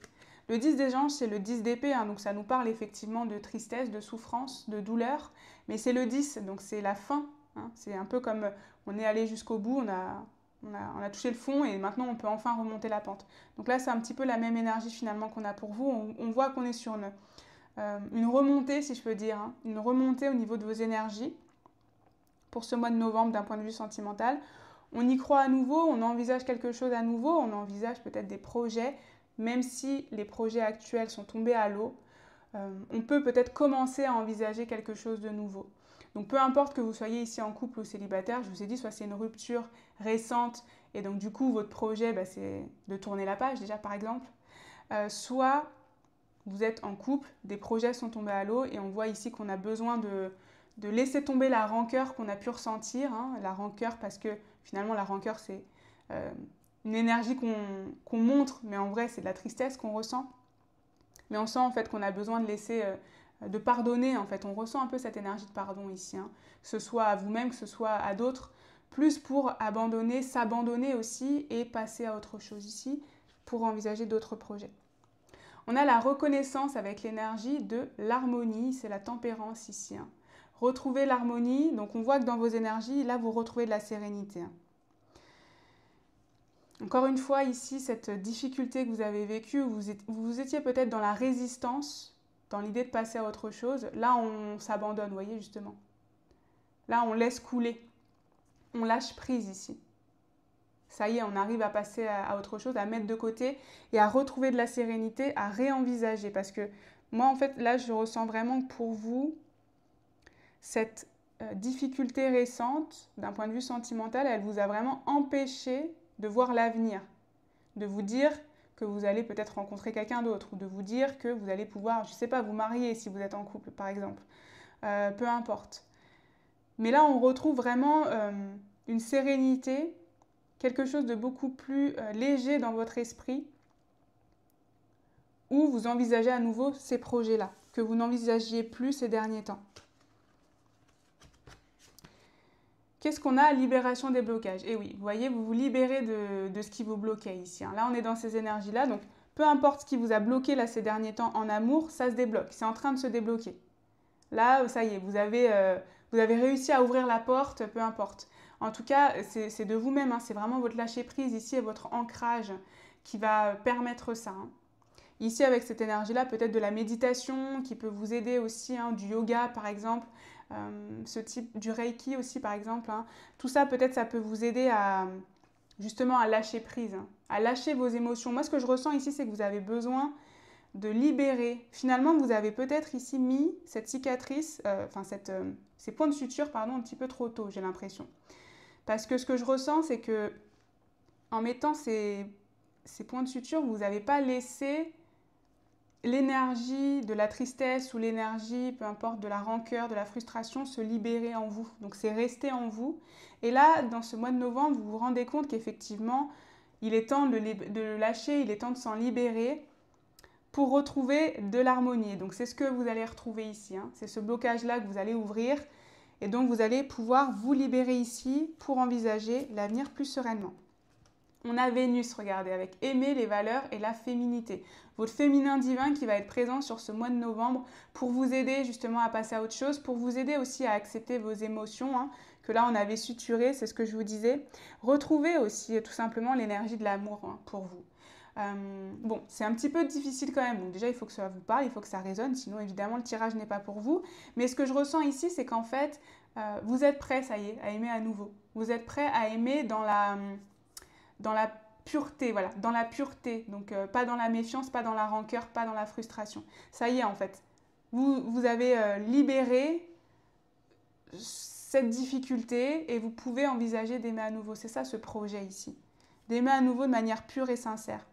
Le 10 d'échange, c'est le 10 d'épée, hein, donc ça nous parle effectivement de tristesse, de souffrance, de douleur, mais c'est le 10, donc c'est la fin. Hein, c'est un peu comme on est allé jusqu'au bout, on a touché le fond et maintenant on peut enfin remonter la pente. Donc là, c'est un petit peu la même énergie finalement qu'on a pour vous. On voit qu'on est sur une remontée, si je peux dire, hein, une remontée au niveau de vos énergies pour ce mois de novembre d'un point de vue sentimental. On y croit à nouveau, on envisage quelque chose à nouveau, on envisage peut-être des projets, même si les projets actuels sont tombés à l'eau. On peut peut-être commencer à envisager quelque chose de nouveau. Donc peu importe que vous soyez ici en couple ou célibataire, je vous ai dit, soit c'est une rupture récente et donc du coup votre projet c'est de tourner la page déjà par exemple, soit vous êtes en couple, des projets sont tombés à l'eau et on voit ici qu'on a besoin de laisser tomber la rancœur qu'on a pu ressentir, hein, la rancœur parce que finalement la rancœur c'est une énergie qu'on montre mais en vrai c'est de la tristesse qu'on ressent. Mais on sent en fait qu'on a besoin de laisser, de pardonner en fait. On ressent un peu cette énergie de pardon ici, hein. Que ce soit à vous-même, que ce soit à d'autres, plus pour abandonner, s'abandonner aussi et passer à autre chose ici pour envisager d'autres projets. On a la reconnaissance avec l'énergie de l'harmonie, c'est la tempérance ici, hein. Retrouver l'harmonie, donc on voit que dans vos énergies, là vous retrouvez de la sérénité, hein. Encore une fois, ici, cette difficulté que vous avez vécue, vous étiez peut-être dans la résistance, dans l'idée de passer à autre chose. Là, on s'abandonne, vous voyez, justement. Là, on laisse couler. On lâche prise ici. Ça y est, on arrive à passer à autre chose, à mettre de côté et à retrouver de la sérénité, à réenvisager. Parce que moi, en fait, là, je ressens vraiment que pour vous, cette difficulté récente, d'un point de vue sentimental, elle vous a vraiment empêché de voir l'avenir, de vous dire que vous allez peut-être rencontrer quelqu'un d'autre, ou de vous dire que vous allez pouvoir, je ne sais pas, vous marier si vous êtes en couple par exemple, peu importe. Mais là on retrouve vraiment une sérénité, quelque chose de beaucoup plus léger dans votre esprit, où vous envisagez à nouveau ces projets-là, que vous n'envisagiez plus ces derniers temps. Qu'est-ce qu'on a? Libération des blocages. Et oui, vous voyez, vous vous libérez de ce qui vous bloquait ici, hein. Là, on est dans ces énergies-là. Donc, peu importe ce qui vous a bloqué là ces derniers temps en amour, ça se débloque. C'est en train de se débloquer. Là, ça y est, vous avez réussi à ouvrir la porte, peu importe. En tout cas, c'est de vous-même, hein. C'est vraiment votre lâcher-prise ici et votre ancrage qui va permettre ça, hein. Ici, avec cette énergie-là, peut-être de la méditation qui peut vous aider aussi, hein, du yoga par exemple. Ce type du Reiki aussi par exemple, hein. Tout ça peut-être ça peut vous aider à justement à lâcher prise, hein, à lâcher vos émotions. Moi, ce que je ressens ici, c'est que vous avez besoin de libérer. Finalement, vous avez peut-être ici mis cette cicatrice, ces points de suture, pardon, un petit peu trop tôt, j'ai l'impression. Parce que ce que je ressens, c'est que en mettant ces points de suture, vous n'avez pas laissé l'énergie de la tristesse ou l'énergie, peu importe, de la rancœur, de la frustration se libérer en vous. Donc c'est resté en vous. Et là, dans ce mois de novembre, vous vous rendez compte qu'effectivement, il est temps de le lâcher, il est temps de s'en libérer pour retrouver de l'harmonie. Donc c'est ce que vous allez retrouver ici, hein. C'est ce blocage-là que vous allez ouvrir. Et donc vous allez pouvoir vous libérer ici pour envisager l'avenir plus sereinement. On a Vénus, regardez, avec aimer les valeurs et la féminité. Votre féminin divin qui va être présent sur ce mois de novembre pour vous aider justement à passer à autre chose, pour vous aider aussi à accepter vos émotions, hein, que là on avait suturé, c'est ce que je vous disais. Retrouvez aussi tout simplement l'énergie de l'amour, hein, pour vous. Bon, c'est un petit peu difficile quand même. Donc déjà, il faut que ça vous parle, il faut que ça résonne, sinon évidemment le tirage n'est pas pour vous. Mais ce que je ressens ici, c'est qu'en fait, vous êtes prêt, ça y est, à aimer à nouveau. Vous êtes prêt à aimer dans la pureté, voilà, dans la pureté. Donc pas dans la méfiance, pas dans la rancœur, pas dans la frustration. Ça y est, en fait. Vous avez libéré cette difficulté et vous pouvez envisager d'aimer à nouveau. C'est ça ce projet ici. D'aimer à nouveau de manière pure et sincère.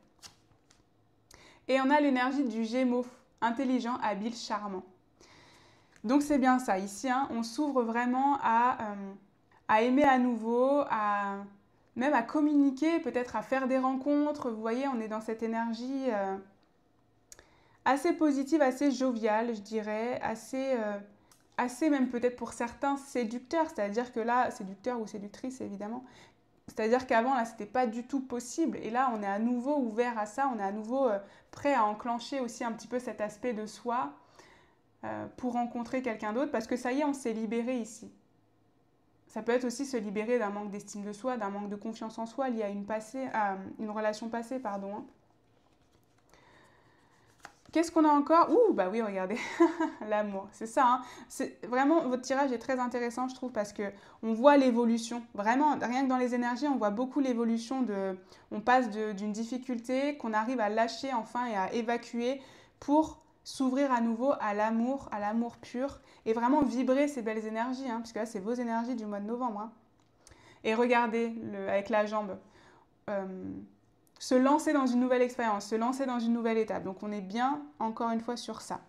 Et on a l'énergie du Gémeaux, intelligent, habile, charmant. Donc c'est bien ça, ici, hein, on s'ouvre vraiment à aimer à nouveau, même à communiquer, peut-être à faire des rencontres. Vous voyez, on est dans cette énergie assez positive, assez joviale, je dirais, assez même peut-être pour certains séducteur, c'est-à-dire que là, séducteur ou séductrice évidemment, c'est-à-dire qu'avant, là, c'était pas du tout possible. Et là, on est à nouveau ouvert à ça, on est à nouveau prêt à enclencher aussi un petit peu cet aspect de soi pour rencontrer quelqu'un d'autre, parce que ça y est, on s'est libéré ici. Ça peut être aussi se libérer d'un manque d'estime de soi, d'un manque de confiance en soi lié à une relation passée, pardon. Hein. Qu'est-ce qu'on a encore? Ouh, bah oui, regardez, l'amour, c'est ça. Hein. Vraiment, votre tirage est très intéressant, je trouve, parce qu'on voit l'évolution. Vraiment, rien que dans les énergies, on voit beaucoup l'évolution on passe d'une difficulté qu'on arrive à lâcher enfin et à évacuer pour s'ouvrir à nouveau à l'amour pur, et vraiment vibrer ces belles énergies, hein, puisque là, c'est vos énergies du mois de novembre. Hein. Et regardez, avec la jambe. Se lancer dans une nouvelle expérience, se lancer dans une nouvelle étape. Donc on est bien, encore une fois, sur ça.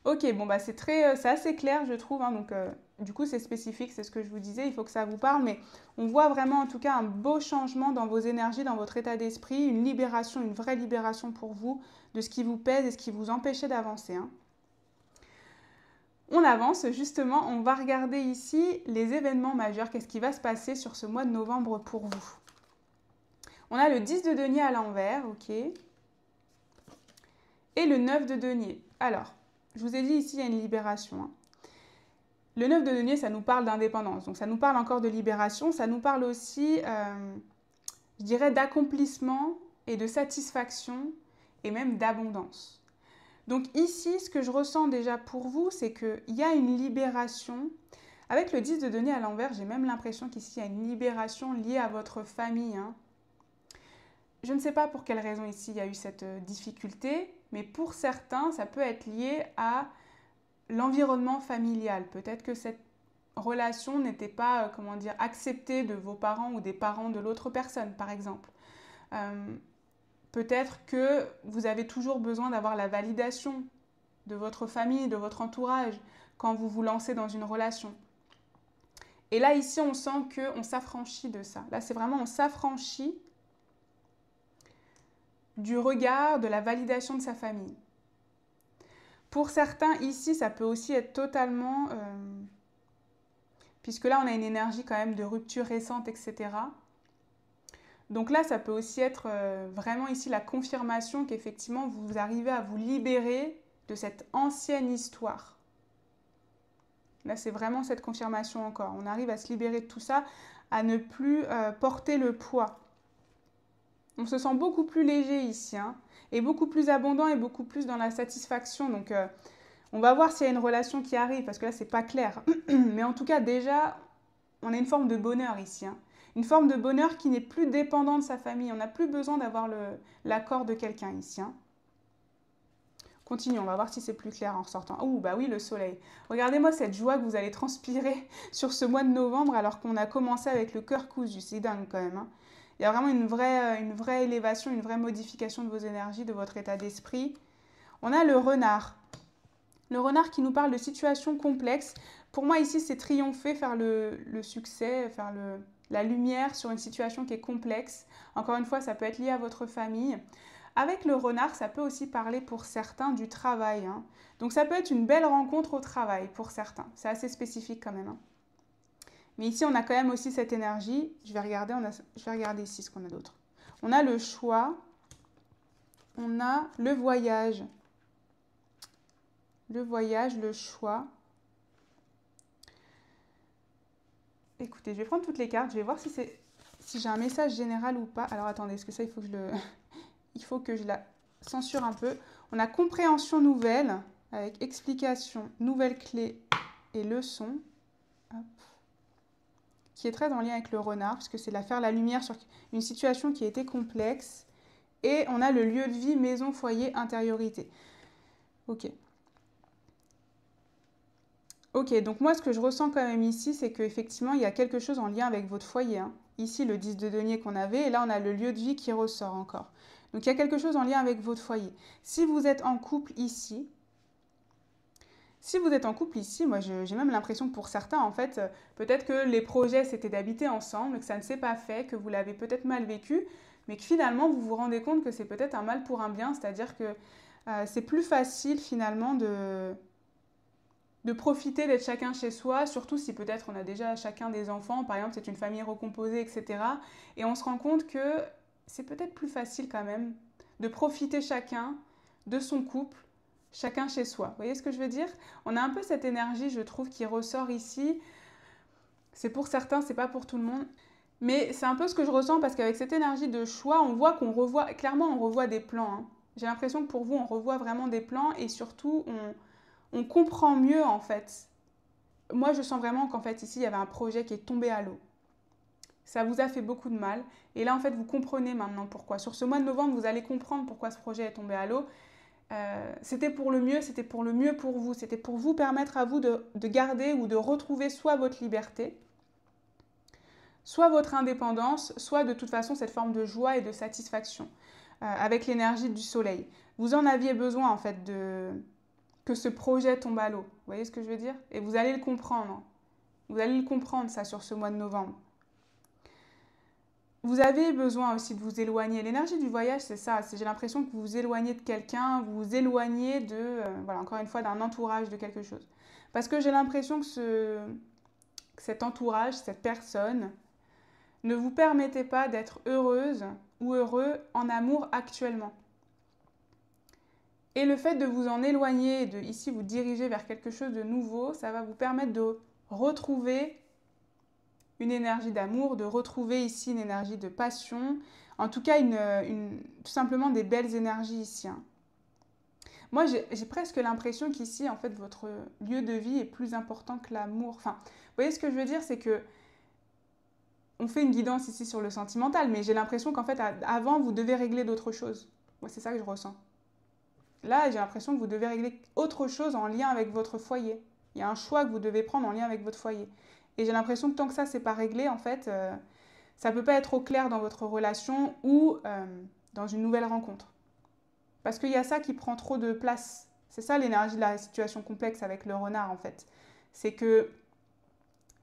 Ok, bon bah c'est assez clair, je trouve. Hein, donc du coup c'est spécifique, c'est ce que je vous disais, il faut que ça vous parle. Mais on voit vraiment en tout cas un beau changement dans vos énergies, dans votre état d'esprit, une libération, une vraie libération pour vous de ce qui vous pèse et ce qui vous empêchait d'avancer. Hein. On avance justement, on va regarder ici les événements majeurs, qu'est-ce qui va se passer sur ce mois de novembre pour vous. On a le 10 de denier à l'envers, ok. Et le 9 de denier. Alors, je vous ai dit ici, il y a une libération. Hein. Le 9 de denier, ça nous parle d'indépendance. Donc, ça nous parle encore de libération. Ça nous parle aussi, je dirais, d'accomplissement et de satisfaction et même d'abondance. Donc ici, ce que je ressens déjà pour vous, c'est qu'il y a une libération. Avec le 10 de denier à l'envers, j'ai même l'impression qu'ici, il y a une libération liée à votre famille. Hein. Je ne sais pas pour quelle raison ici il y a eu cette difficulté, mais pour certains, ça peut être lié à l'environnement familial. Peut-être que cette relation n'était pas, acceptée de vos parents ou des parents de l'autre personne, par exemple. Peut-être que vous avez toujours besoin d'avoir la validation de votre famille, de votre entourage, quand vous vous lancez dans une relation. Et là, ici, on sent qu'on s'affranchit de ça. Là, c'est vraiment, on s'affranchit du regard, de la validation de sa famille. Pour certains, ici, ça peut aussi être totalement... puisque là, on a une énergie quand même de rupture récente, etc. Donc là, ça peut aussi être vraiment ici la confirmation qu'effectivement, vous arrivez à vous libérer de cette ancienne histoire. Là, c'est vraiment cette confirmation encore. On arrive à se libérer de tout ça, à ne plus porter le poids. On se sent beaucoup plus léger ici, hein, et beaucoup plus abondant et beaucoup plus dans la satisfaction. Donc, on va voir s'il y a une relation qui arrive, parce que là, c'est pas clair. Mais en tout cas, déjà, on a une forme de bonheur ici. Hein. Une forme de bonheur qui n'est plus dépendant de sa famille. On n'a plus besoin d'avoir l'accord de quelqu'un ici. Hein. Continuons, on va voir si c'est plus clair en ressortant. Oh, bah oui, le soleil. Regardez-moi cette joie que vous allez transpirer sur ce mois de novembre alors qu'on a commencé avec le cœur cousu. C'est dingue quand même. Hein. Il y a vraiment une vraie élévation, une vraie modification de vos énergies, de votre état d'esprit. On a le renard. Le renard qui nous parle de situations complexes. Pour moi, ici, c'est triompher, faire le succès, faire la lumière sur une situation qui est complexe. Encore une fois, ça peut être lié à votre famille. Avec le renard, ça peut aussi parler pour certains du travail. Hein. Donc ça peut être une belle rencontre au travail pour certains. C'est assez spécifique quand même. Hein. Mais ici, on a quand même aussi cette énergie. Je vais regarder ici ce qu'on a d'autre. On a le choix. On a le voyage. Le voyage, le choix. Écoutez, je vais prendre toutes les cartes. Je vais voir si j'ai un message général ou pas. Alors attendez, est-ce que ça, il faut que je la censure un peu. On a compréhension nouvelle avec explication, nouvelle clé et leçon. Hop. Qui est très en lien avec le renard, parce que c'est faire la lumière sur une situation qui a été complexe. Et on a le lieu de vie, maison, foyer, intériorité. Ok. Ok, donc moi, ce que je ressens quand même ici, c'est qu'effectivement, il y a quelque chose en lien avec votre foyer. Hein. Ici, le 10 de denier qu'on avait, et là, on a le lieu de vie qui ressort encore. Donc, il y a quelque chose en lien avec votre foyer. Si vous êtes en couple ici, moi, j'ai même l'impression que pour certains, en fait, peut-être que les projets, c'était d'habiter ensemble, que ça ne s'est pas fait, que vous l'avez peut-être mal vécu, mais que finalement, vous vous rendez compte que c'est peut-être un mal pour un bien, c'est-à-dire que c'est plus facile, finalement, de profiter d'être chacun chez soi, surtout si peut-être on a déjà chacun des enfants, par exemple c'est une famille recomposée, etc. Et on se rend compte que c'est peut-être plus facile quand même de profiter chacun de son couple, chacun chez soi. Vous voyez ce que je veux dire? On a un peu cette énergie, je trouve, qui ressort ici. C'est pour certains, c'est pas pour tout le monde. Mais c'est un peu ce que je ressens parce qu'avec cette énergie de choix, on voit clairement on revoit des plans. Hein. J'ai l'impression que pour vous, on revoit vraiment des plans et surtout, on comprend mieux en fait. Moi, je sens vraiment qu'en fait, ici, il y avait un projet qui est tombé à l'eau. Ça vous a fait beaucoup de mal. Et là, en fait, vous comprenez maintenant pourquoi. Sur ce mois de novembre, vous allez comprendre pourquoi ce projet est tombé à l'eau. C'était pour le mieux pour vous. C'était pour vous permettre à vous de garder ou de retrouver soit votre liberté, soit votre indépendance, soit de toute façon cette forme de joie et de satisfaction avec l'énergie du soleil. Vous en aviez besoin, en fait, que ce projet tombe à l'eau. Vous voyez ce que je veux dire? Et vous allez le comprendre. Vous allez le comprendre, ça, sur ce mois de novembre. Vous avez besoin aussi de vous éloigner. L'énergie du voyage, c'est ça. J'ai l'impression que vous vous éloignez de quelqu'un, vous vous éloignez voilà, encore une fois, d'un entourage, de quelque chose. Parce que j'ai l'impression que cet entourage, cette personne, ne vous permettait pas d'être heureuse ou heureux en amour actuellement. Et le fait de vous en éloigner, de ici vous diriger vers quelque chose de nouveau, ça va vous permettre de retrouver une énergie d'amour, de retrouver ici une énergie de passion, en tout cas tout simplement des belles énergies ici. Hein. Moi, j'ai presque l'impression qu'ici, en fait, votre lieu de vie est plus important que l'amour. Enfin, vous voyez ce que je veux dire, c'est que on fait une guidance ici sur le sentimental, mais j'ai l'impression qu'en fait, avant, vous devez régler d'autres choses. Moi, c'est ça que je ressens. Là, j'ai l'impression que vous devez régler autre chose en lien avec votre foyer. Il y a un choix que vous devez prendre en lien avec votre foyer. Et j'ai l'impression que tant que ça, c'est pas réglé, en fait, ça peut pas être au clair dans votre relation ou dans une nouvelle rencontre. Parce qu'il y a ça qui prend trop de place. C'est ça l'énergie de la situation complexe avec le renard, en fait. C'est que,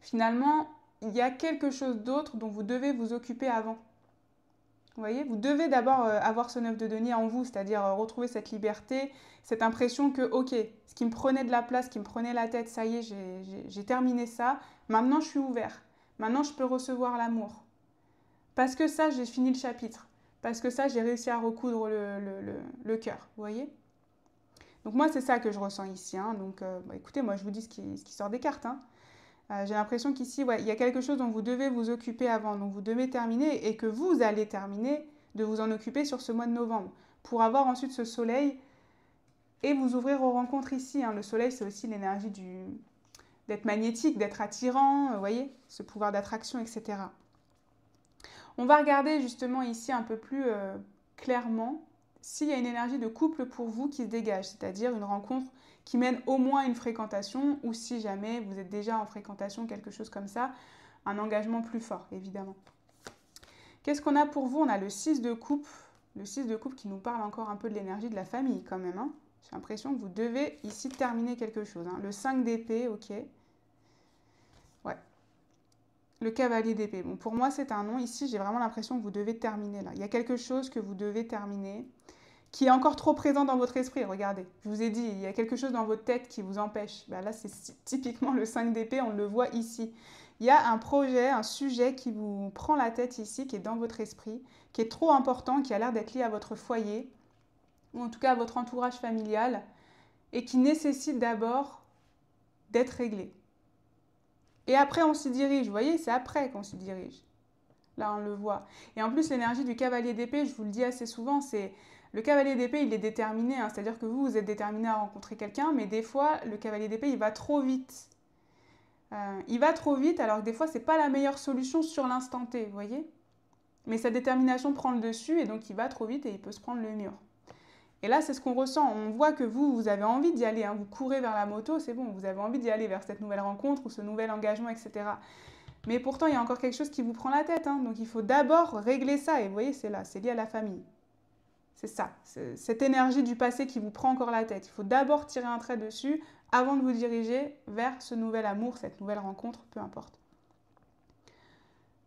finalement, il y a quelque chose d'autre dont vous devez vous occuper avant. Vous voyez, vous devez d'abord avoir ce 9 de denier en vous, c'est-à-dire retrouver cette liberté, cette impression que, ok, ce qui me prenait de la place, ce qui me prenait la tête, ça y est, j'ai terminé ça, maintenant je suis ouvert, maintenant je peux recevoir l'amour. Parce que ça, j'ai fini le chapitre, parce que ça, j'ai réussi à recoudre le cœur, vous voyez. Donc moi, c'est ça que je ressens ici, hein. Donc écoutez, moi je vous dis ce qui sort des cartes, hein. J'ai l'impression qu'ici, ouais, il y a quelque chose dont vous devez vous occuper avant, dont vous devez terminer et que vous allez terminer de vous en occuper sur ce mois de novembre pour avoir ensuite ce soleil et vous ouvrir aux rencontres ici. Hein. Le soleil, c'est aussi l'énergie d'être magnétique, d'être attirant, vous voyez, ce pouvoir d'attraction, etc. On va regarder justement ici un peu plus clairement s'il y a une énergie de couple pour vous qui se dégage, c'est-à-dire une rencontre qui mène au moins à une fréquentation, ou si jamais vous êtes déjà en fréquentation, quelque chose comme ça, un engagement plus fort, évidemment. Qu'est-ce qu'on a pour vous? On a le 6 de coupe. Le 6 de coupe qui nous parle encore un peu de l'énergie de la famille quand même. Hein. J'ai l'impression que vous devez ici terminer quelque chose. Hein. Le 5 d'épée, ok. Ouais. Le cavalier d'épée. Bon, pour moi, c'est un non. Ici, j'ai vraiment l'impression que vous devez terminer là. Il y a quelque chose que vous devez terminer qui est encore trop présent dans votre esprit. Regardez, je vous ai dit, il y a quelque chose dans votre tête qui vous empêche. Ben là, c'est typiquement le 5 d'épée, on le voit ici. Il y a un projet, un sujet qui vous prend la tête ici, qui est dans votre esprit, qui est trop important, qui a l'air d'être lié à votre foyer, ou en tout cas à votre entourage familial, et qui nécessite d'abord d'être réglé. Et après, on s'y dirige. Vous voyez, c'est après qu'on s'y dirige. Là, on le voit. Et en plus, l'énergie du cavalier d'épée, je vous le dis assez souvent, c'est... Le cavalier d'épée, il est déterminé, hein, c'est-à-dire que vous êtes déterminé à rencontrer quelqu'un, mais des fois, le cavalier d'épée, il va trop vite. Il va trop vite, alors que des fois, ce n'est pas la meilleure solution sur l'instant T, vous voyez? Mais sa détermination prend le dessus, et donc il va trop vite et il peut se prendre le mur. Et là, c'est ce qu'on ressent. On voit que vous avez envie d'y aller, hein, vous courez vers la moto, c'est bon, vous avez envie d'y aller vers cette nouvelle rencontre ou ce nouvel engagement, etc. Mais pourtant, il y a encore quelque chose qui vous prend la tête, hein, donc il faut d'abord régler ça, et vous voyez, c'est là, c'est lié à la famille. C'est ça, c'est cette énergie du passé qui vous prend encore la tête. Il faut d'abord tirer un trait dessus avant de vous diriger vers ce nouvel amour, cette nouvelle rencontre, peu importe.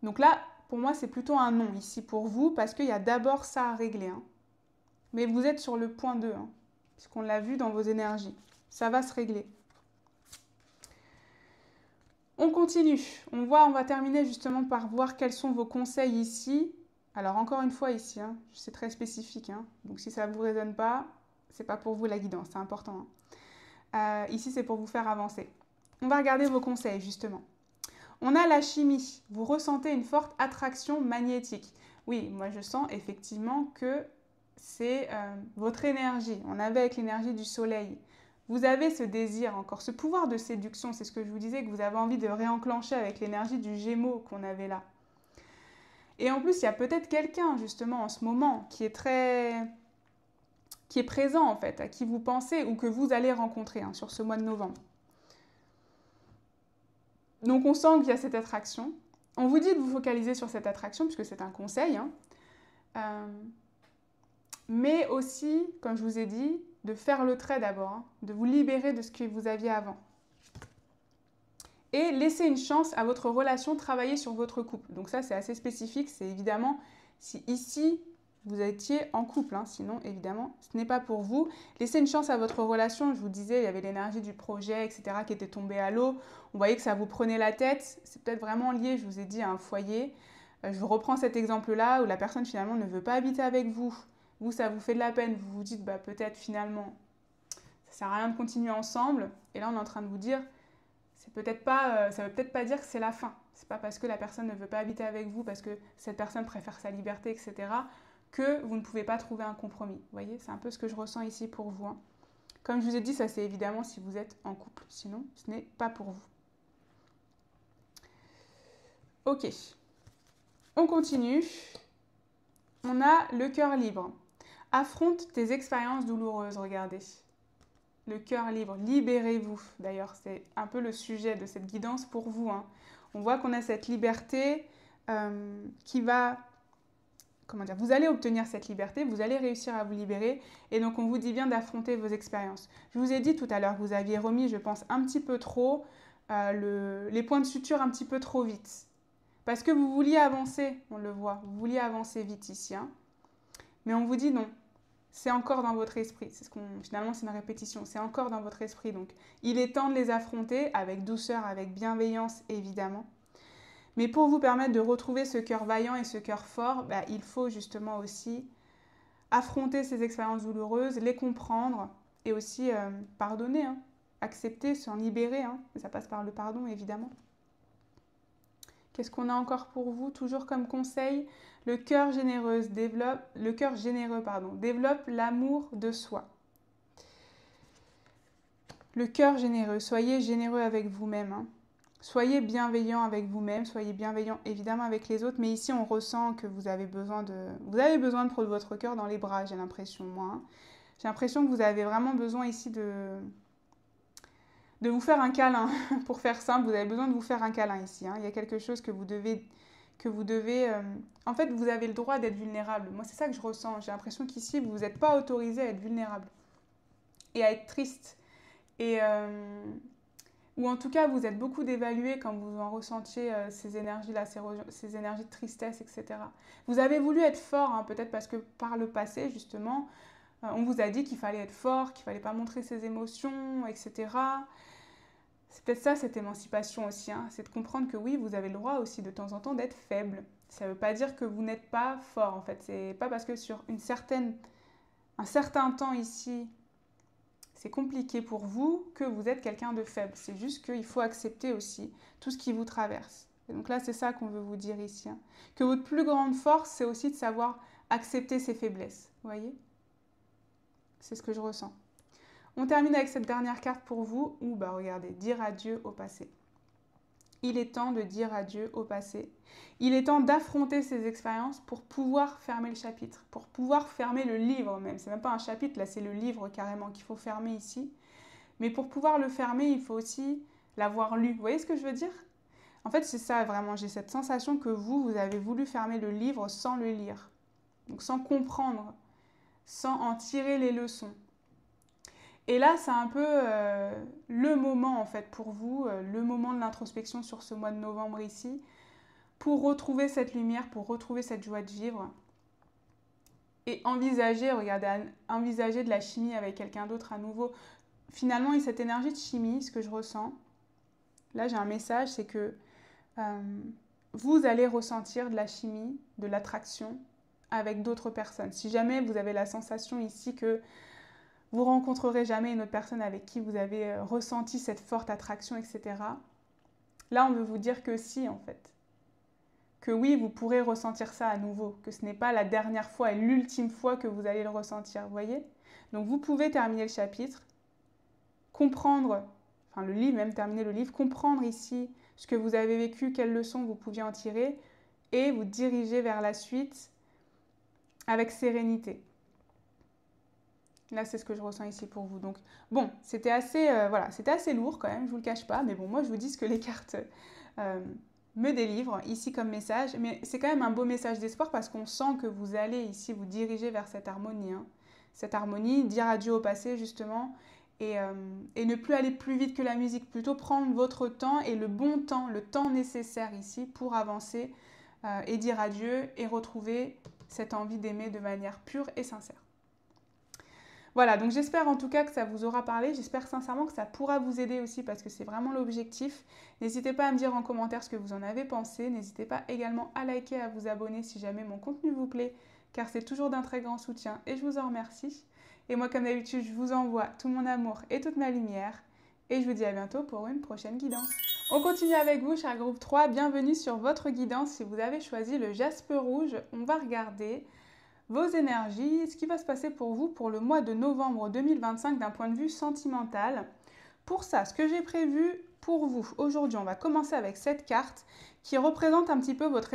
Donc là, pour moi, c'est plutôt un non ici pour vous parce qu'il y a d'abord ça à régler. Hein. Mais vous êtes sur le point 2, hein, puisqu'on l'a vu dans vos énergies. Ça va se régler. On continue. On va terminer justement par voir quels sont vos conseils ici. Alors encore une fois ici, hein, c'est très spécifique, hein, donc si ça ne vous résonne pas, c'est pas pour vous la guidance, c'est important. Hein. Ici c'est pour vous faire avancer. On va regarder vos conseils justement. On a la chimie, vous ressentez une forte attraction magnétique. Oui, moi je sens effectivement que c'est votre énergie, on avait avec l'énergie du soleil. Vous avez ce désir encore, ce pouvoir de séduction, c'est ce que je vous disais, que vous avez envie de réenclencher avec l'énergie du Gémeaux qu'on avait là. Et en plus, il y a peut-être quelqu'un, justement, en ce moment, qui est présent, en fait, à qui vous pensez ou que vous allez rencontrer hein, sur ce mois de novembre. Donc, on sent qu'il y a cette attraction. On vous dit de vous focaliser sur cette attraction, puisque c'est un conseil. Hein. Mais aussi, comme je vous ai dit, de faire le trait d'abord, hein, de vous libérer de ce que vous aviez avant. Et laisser une chance à votre relation, travailler sur votre couple. Donc ça, c'est assez spécifique. C'est évidemment, si ici, vous étiez en couple, hein, sinon, évidemment, ce n'est pas pour vous. Laissez une chance à votre relation. Je vous disais, il y avait l'énergie du projet, etc., qui était tombée à l'eau. On voyait que ça vous prenait la tête. C'est peut-être vraiment lié, je vous ai dit, à un foyer. Je vous reprends cet exemple-là, où la personne, finalement, ne veut pas habiter avec vous. Vous, ça vous fait de la peine. Vous vous dites, bah, peut-être, finalement, ça ne sert à rien de continuer ensemble. Et là, on est en train de vous dire... ça ne veut peut-être pas dire que c'est la fin. Ce n'est pas parce que la personne ne veut pas habiter avec vous, parce que cette personne préfère sa liberté, etc., que vous ne pouvez pas trouver un compromis. Vous voyez, c'est un peu ce que je ressens ici pour vous. Hein. Comme je vous ai dit, ça c'est évidemment si vous êtes en couple. Sinon, ce n'est pas pour vous. Ok. On continue. On a le cœur libre. Affronte tes expériences douloureuses, regardez. Le cœur libre, libérez-vous. D'ailleurs, c'est un peu le sujet de cette guidance pour vous. Hein. On voit qu'on a cette liberté qui va... Comment dire? Vous allez obtenir cette liberté, vous allez réussir à vous libérer. Et donc, on vous dit bien d'affronter vos expériences. Je vous ai dit tout à l'heure que vous aviez remis, je pense, un petit peu trop les points de suture un petit peu trop vite. Parce que vous vouliez avancer, on le voit. Vous vouliez avancer vite ici. Hein. Mais on vous dit non. C'est encore dans votre esprit. Finalement, c'est une répétition. C'est encore dans votre esprit. Donc, il est temps de les affronter avec douceur, avec bienveillance, évidemment. Mais pour vous permettre de retrouver ce cœur vaillant et ce cœur fort, bah, il faut justement aussi affronter ces expériences douloureuses, les comprendre et aussi pardonner, hein, accepter, s'en libérer. Hein. Ça passe par le pardon, évidemment. Qu'est-ce qu'on a encore pour vous? Toujours comme conseil, le cœur généreux développe l'amour de soi. Le cœur généreux, soyez généreux avec vous-même. Hein. Soyez bienveillant avec vous-même, soyez bienveillant évidemment avec les autres, mais ici on ressent que vous avez besoin de prendre votre cœur dans les bras, j'ai l'impression, moi. Hein. J'ai l'impression que vous avez vraiment besoin ici de vous faire un câlin. Pour faire simple, vous avez besoin de vous faire un câlin ici. Hein. Il y a quelque chose que vous devez... En fait, vous avez le droit d'être vulnérable. Moi, c'est ça que je ressens. J'ai l'impression qu'ici, vous n'êtes pas autorisé à être vulnérable et à être triste. Ou en tout cas, vous êtes beaucoup dévalué quand vous en ressentiez ces énergies-là, ces énergies de tristesse, etc. Vous avez voulu être fort, hein, peut-être parce que par le passé, justement, on vous a dit qu'il fallait être fort, qu'il ne fallait pas montrer ses émotions, etc. C'est peut-être ça, cette émancipation aussi, hein, c'est de comprendre que oui, vous avez le droit aussi de temps en temps d'être faible. Ça ne veut pas dire que vous n'êtes pas fort, en fait. C'est pas parce que sur un certain temps ici, c'est compliqué pour vous que vous êtes quelqu'un de faible. C'est juste qu'il faut accepter aussi tout ce qui vous traverse. Et donc là, c'est ça qu'on veut vous dire ici. Hein. Que votre plus grande force, c'est aussi de savoir accepter ses faiblesses. Vous voyez ? C'est ce que je ressens. On termine avec cette dernière carte pour vous, où, regardez, dire adieu au passé. Il est temps de dire adieu au passé. Il est temps d'affronter ces expériences pour pouvoir fermer le chapitre, pour pouvoir fermer le livre même. C'est même pas un chapitre, là, c'est le livre carrément qu'il faut fermer ici. Mais pour pouvoir le fermer, il faut aussi l'avoir lu. Vous voyez ce que je veux dire ? En fait, c'est ça vraiment. J'ai cette sensation que vous avez voulu fermer le livre sans le lire. Donc sans comprendre, sans en tirer les leçons. Et là, c'est un peu le moment en fait pour vous, le moment de l'introspection sur ce mois de novembre ici, pour retrouver cette lumière, pour retrouver cette joie de vivre. Et envisager, regardez, envisager de la chimie avec quelqu'un d'autre à nouveau. Finalement, cette énergie de chimie, ce que je ressens, là j'ai un message, c'est que vous allez ressentir de la chimie, de l'attraction avec d'autres personnes. Si jamais vous avez la sensation ici que vous rencontrerez jamais une autre personne avec qui vous avez ressenti cette forte attraction, etc. Là, on veut vous dire que si, en fait. Que oui, vous pourrez ressentir ça à nouveau. Que ce n'est pas la dernière fois et l'ultime fois que vous allez le ressentir, vous voyez ? Donc, vous pouvez terminer le chapitre, comprendre, enfin le livre, même terminer le livre, comprendre ici ce que vous avez vécu, quelles leçons vous pouviez en tirer, et vous diriger vers la suite avec sérénité. Là, c'est ce que je ressens ici pour vous. Donc, bon, c'était assez lourd quand même, je vous le cache pas. Mais bon, moi, je vous dis ce que les cartes me délivrent ici comme message. Mais c'est quand même un beau message d'espoir parce qu'on sent que vous allez ici vous diriger vers cette harmonie. Hein. Cette harmonie, dire adieu au passé justement et ne plus aller plus vite que la musique. Plutôt prendre votre temps et le bon temps, le temps nécessaire ici pour avancer et dire adieu et retrouver cette envie d'aimer de manière pure et sincère. Voilà, donc j'espère en tout cas que ça vous aura parlé, j'espère sincèrement que ça pourra vous aider aussi parce que c'est vraiment l'objectif. N'hésitez pas à me dire en commentaire ce que vous en avez pensé, n'hésitez pas également à liker, à vous abonner si jamais mon contenu vous plaît, car c'est toujours d'un très grand soutien et je vous en remercie. Et moi comme d'habitude, je vous envoie tout mon amour et toute ma lumière et je vous dis à bientôt pour une prochaine guidance. On continue avec vous, cher groupe 3, bienvenue sur votre guidance. Si vous avez choisi le jaspe rouge, on va regarder vos énergies, ce qui va se passer pour vous pour le mois de novembre 2025 d'un point de vue sentimental. Pour ça, ce que j'ai prévu pour vous aujourd'hui, on va commencer avec cette carte qui représente un petit peu votre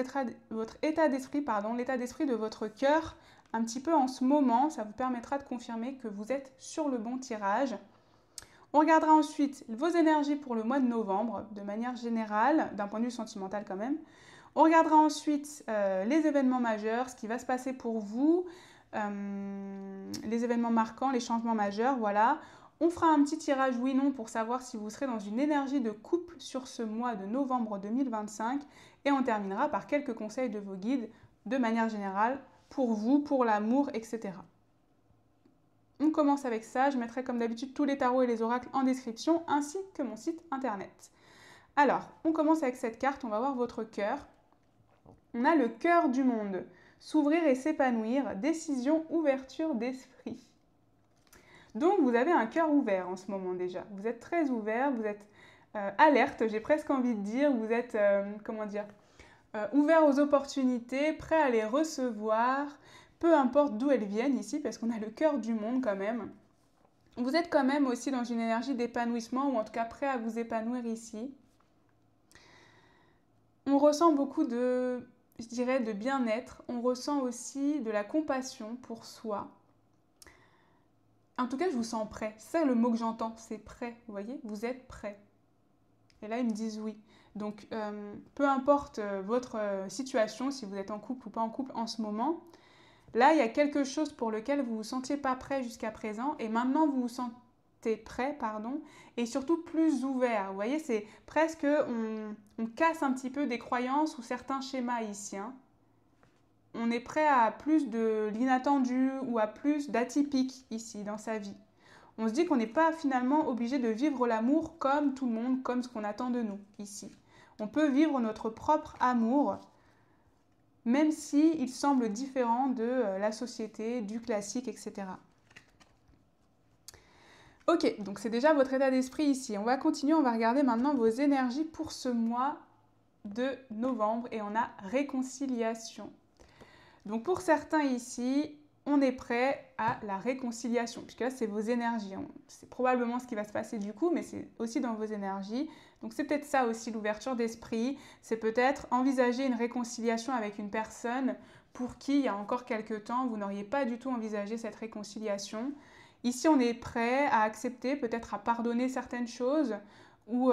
état d'esprit, l'état d'esprit de votre cœur un petit peu en ce moment. Ça vous permettra de confirmer que vous êtes sur le bon tirage. On regardera ensuite vos énergies pour le mois de novembre de manière générale, d'un point de vue sentimental quand même. On regardera ensuite les événements majeurs, ce qui va se passer pour vous, les événements marquants, les changements majeurs, voilà. On fera un petit tirage oui-non pour savoir si vous serez dans une énergie de couple sur ce mois de novembre 2025. Et on terminera par quelques conseils de vos guides de manière générale pour vous, pour l'amour, etc. On commence avec ça. Je mettrai comme d'habitude tous les tarots et les oracles en description ainsi que mon site internet. Alors, on commence avec cette carte. On va voir votre cœur. On a le cœur du monde, s'ouvrir et s'épanouir, décision, ouverture d'esprit. Donc vous avez un cœur ouvert en ce moment déjà. Vous êtes très ouvert, vous êtes alerte, j'ai presque envie de dire. Vous êtes, ouvert aux opportunités, prêt à les recevoir, peu importe d'où elles viennent ici, parce qu'on a le cœur du monde quand même. Vous êtes quand même aussi dans une énergie d'épanouissement, ou en tout cas prêt à vous épanouir ici. ressent beaucoup de, je dirais, de bien-être. On ressent aussi de la compassion pour soi. En tout cas, je vous sens prêt. C'est le mot que j'entends, c'est prêt. Vous voyez, vous êtes prêt. Et là, ils me disent oui. Donc, peu importe votre situation, si vous êtes en couple ou pas en couple en ce moment, là, il y a quelque chose pour lequel vous ne vous sentiez pas prêt jusqu'à présent et maintenant vous vous sentez prêt, pardon, et surtout plus ouvert. Vous voyez, c'est presque, on casse un petit peu des croyances ou certains schémas ici. Hein. On est prêt à plus de l'inattendu ou à plus d'atypique ici dans sa vie. On se dit qu'on n'est pas finalement obligé de vivre l'amour comme tout le monde, comme ce qu'on attend de nous ici. On peut vivre notre propre amour, même s'il semble différent de la société, du classique, etc. Ok, donc c'est déjà votre état d'esprit ici. On va continuer, on va regarder maintenant vos énergies pour ce mois de novembre et on a réconciliation. Donc pour certains ici, on est prêt à la réconciliation, puisque là c'est vos énergies. C'est probablement ce qui va se passer du coup, mais c'est aussi dans vos énergies. Donc c'est peut-être ça aussi l'ouverture d'esprit, c'est peut-être envisager une réconciliation avec une personne pour qui il y a encore quelques temps, vous n'auriez pas du tout envisagé cette réconciliation. Ici on est prêt à accepter, peut-être à pardonner certaines choses, ou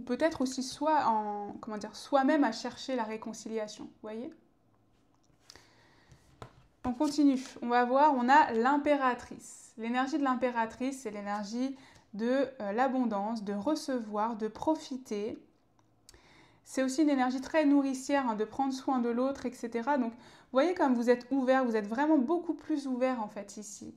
peut-être aussi soi-même à chercher la réconciliation, vous voyez ? On continue, on va voir, on a l'impératrice. L'énergie de l'impératrice, c'est l'énergie de l'abondance, de recevoir, de profiter. C'est aussi une énergie très nourricière, hein, de prendre soin de l'autre, etc. Donc, vous voyez comme vous êtes ouvert, vous êtes vraiment beaucoup plus ouvert en fait ici.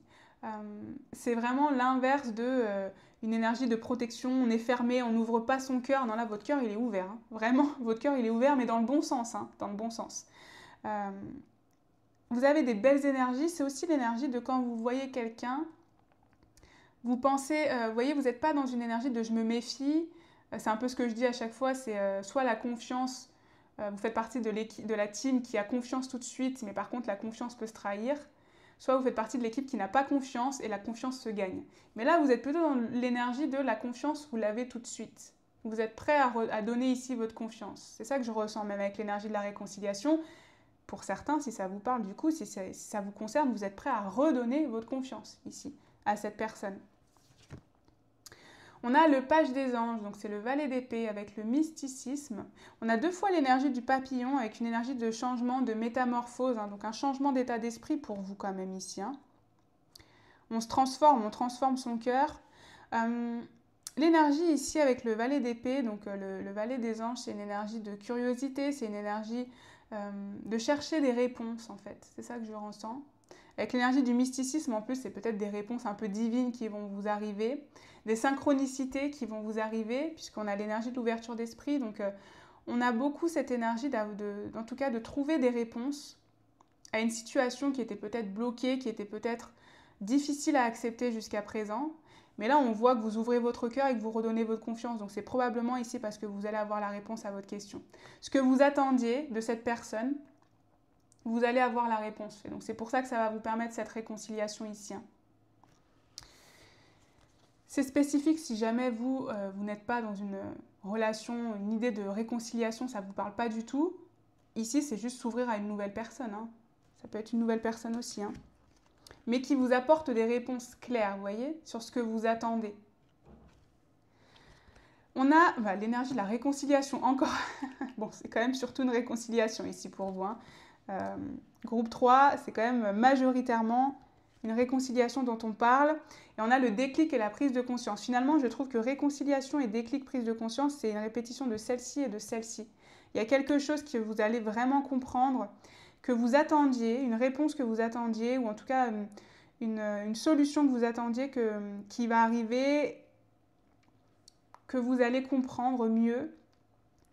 C'est vraiment l'inverse de une énergie de protection, on est fermé, on n'ouvre pas son cœur. Non, là, votre cœur, il est ouvert. Hein. Vraiment, votre cœur, il est ouvert, mais dans le bon sens. Hein, dans le bon sens. Vous avez des belles énergies, c'est aussi l'énergie de quand vous voyez quelqu'un, vous pensez, vous voyez, vous n'êtes pas dans une énergie de je me méfie, c'est un peu ce que je dis à chaque fois, c'est soit la confiance, vous faites partie de la team qui a confiance tout de suite, mais par contre la confiance peut se trahir, soit vous faites partie de l'équipe qui n'a pas confiance et la confiance se gagne. Mais là, vous êtes plutôt dans l'énergie de la confiance, vous l'avez tout de suite. Vous êtes prêt à donner ici votre confiance. C'est ça que je ressens même avec l'énergie de la réconciliation. Pour certains, si ça vous parle du coup, si ça vous concerne, vous êtes prêt à redonner votre confiance ici, à cette personne. On a le page des anges, donc c'est le valet d'épée avec le mysticisme. On a 2 fois l'énergie du papillon avec une énergie de changement, de métamorphose, hein, donc un changement d'état d'esprit pour vous quand même ici. Hein. On se transforme, on transforme son cœur. L'énergie ici avec le valet d'épée, donc le valet des anges, c'est une énergie de curiosité, c'est une énergie de chercher des réponses en fait, c'est ça que je ressens. Avec l'énergie du mysticisme en plus, c'est peut-être des réponses un peu divines qui vont vous arriver, des synchronicités qui vont vous arriver, puisqu'on a l'énergie de l'ouverture d'esprit, donc on a beaucoup cette énergie en tout cas de trouver des réponses à une situation qui était peut-être bloquée, qui était peut-être difficile à accepter jusqu'à présent. Mais là, on voit que vous ouvrez votre cœur et que vous redonnez votre confiance. Donc, c'est probablement ici parce que vous allez avoir la réponse à votre question. Ce que vous attendiez de cette personne, vous allez avoir la réponse. Et donc, c'est pour ça que ça va vous permettre cette réconciliation ici. Hein. C'est spécifique si jamais vous n'êtes pas dans une relation, une idée de réconciliation, ça ne vous parle pas du tout. Ici, c'est juste s'ouvrir à une nouvelle personne. Hein. Ça peut être une nouvelle personne aussi. Hein. Mais qui vous apporte des réponses claires, vous voyez, sur ce que vous attendez. On a l'énergie de la réconciliation, encore. Bon, c'est quand même surtout une réconciliation ici pour vous. Hein. Groupe 3, c'est quand même majoritairement une réconciliation dont on parle. Et on a le déclic et la prise de conscience. Finalement, je trouve que réconciliation et déclic, prise de conscience, c'est une répétition de celle-ci et de celle-ci. Il y a quelque chose que vous allez vraiment comprendre, que vous attendiez, une réponse que vous attendiez, ou en tout cas une solution que vous attendiez qui va arriver, que vous allez comprendre mieux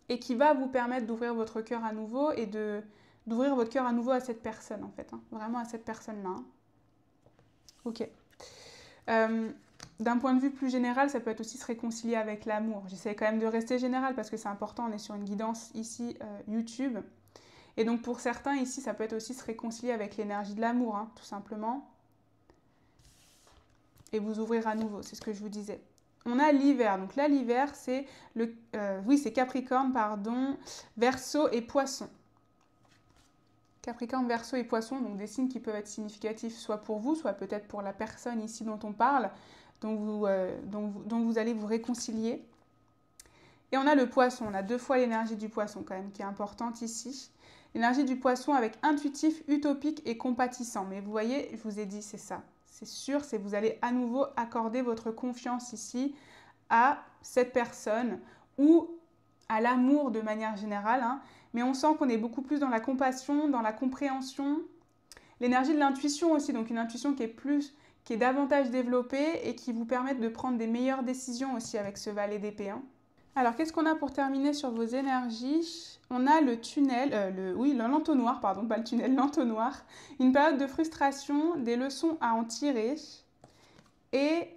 et qui va vous permettre d'ouvrir votre cœur à nouveau et d'ouvrir votre cœur à nouveau à cette personne en fait, hein, vraiment à cette personne-là. Hein. Ok. D'un point de vue plus général, ça peut être aussi se réconcilier avec l'amour. J'essaie quand même de rester général parce que c'est important, on est sur une guidance ici YouTube. Et donc pour certains ici, ça peut être aussi se réconcilier avec l'énergie de l'amour, hein, tout simplement. Et vous ouvrir à nouveau, c'est ce que je vous disais. on a l'hiver. Donc là, l'hiver, c'est c'est Capricorne, pardon, Verseau et Poisson. Capricorne, Verseau et Poisson, donc des signes qui peuvent être significatifs soit pour vous, soit peut-être pour la personne ici dont on parle, dont vous allez vous réconcilier. Et on a le Poisson, on a 2 fois l'énergie du Poisson quand même, qui est importante ici. L'énergie du Poisson avec intuitif, utopique et compatissant. Mais vous voyez, je vous ai dit, c'est ça. C'est sûr, c'est vous allez à nouveau accorder votre confiance ici à cette personne ou à l'amour de manière générale, hein. Mais on sent qu'on est beaucoup plus dans la compassion, dans la compréhension, l'énergie de l'intuition aussi, donc une intuition qui est davantage développée et qui vous permet de prendre des meilleures décisions aussi avec ce valet d'épée, hein. Alors, qu'est-ce qu'on a pour terminer sur vos énergies? On a le tunnel, l'entonnoir, pardon, pas le tunnel, l'entonnoir. Une période de frustration, des leçons à en tirer et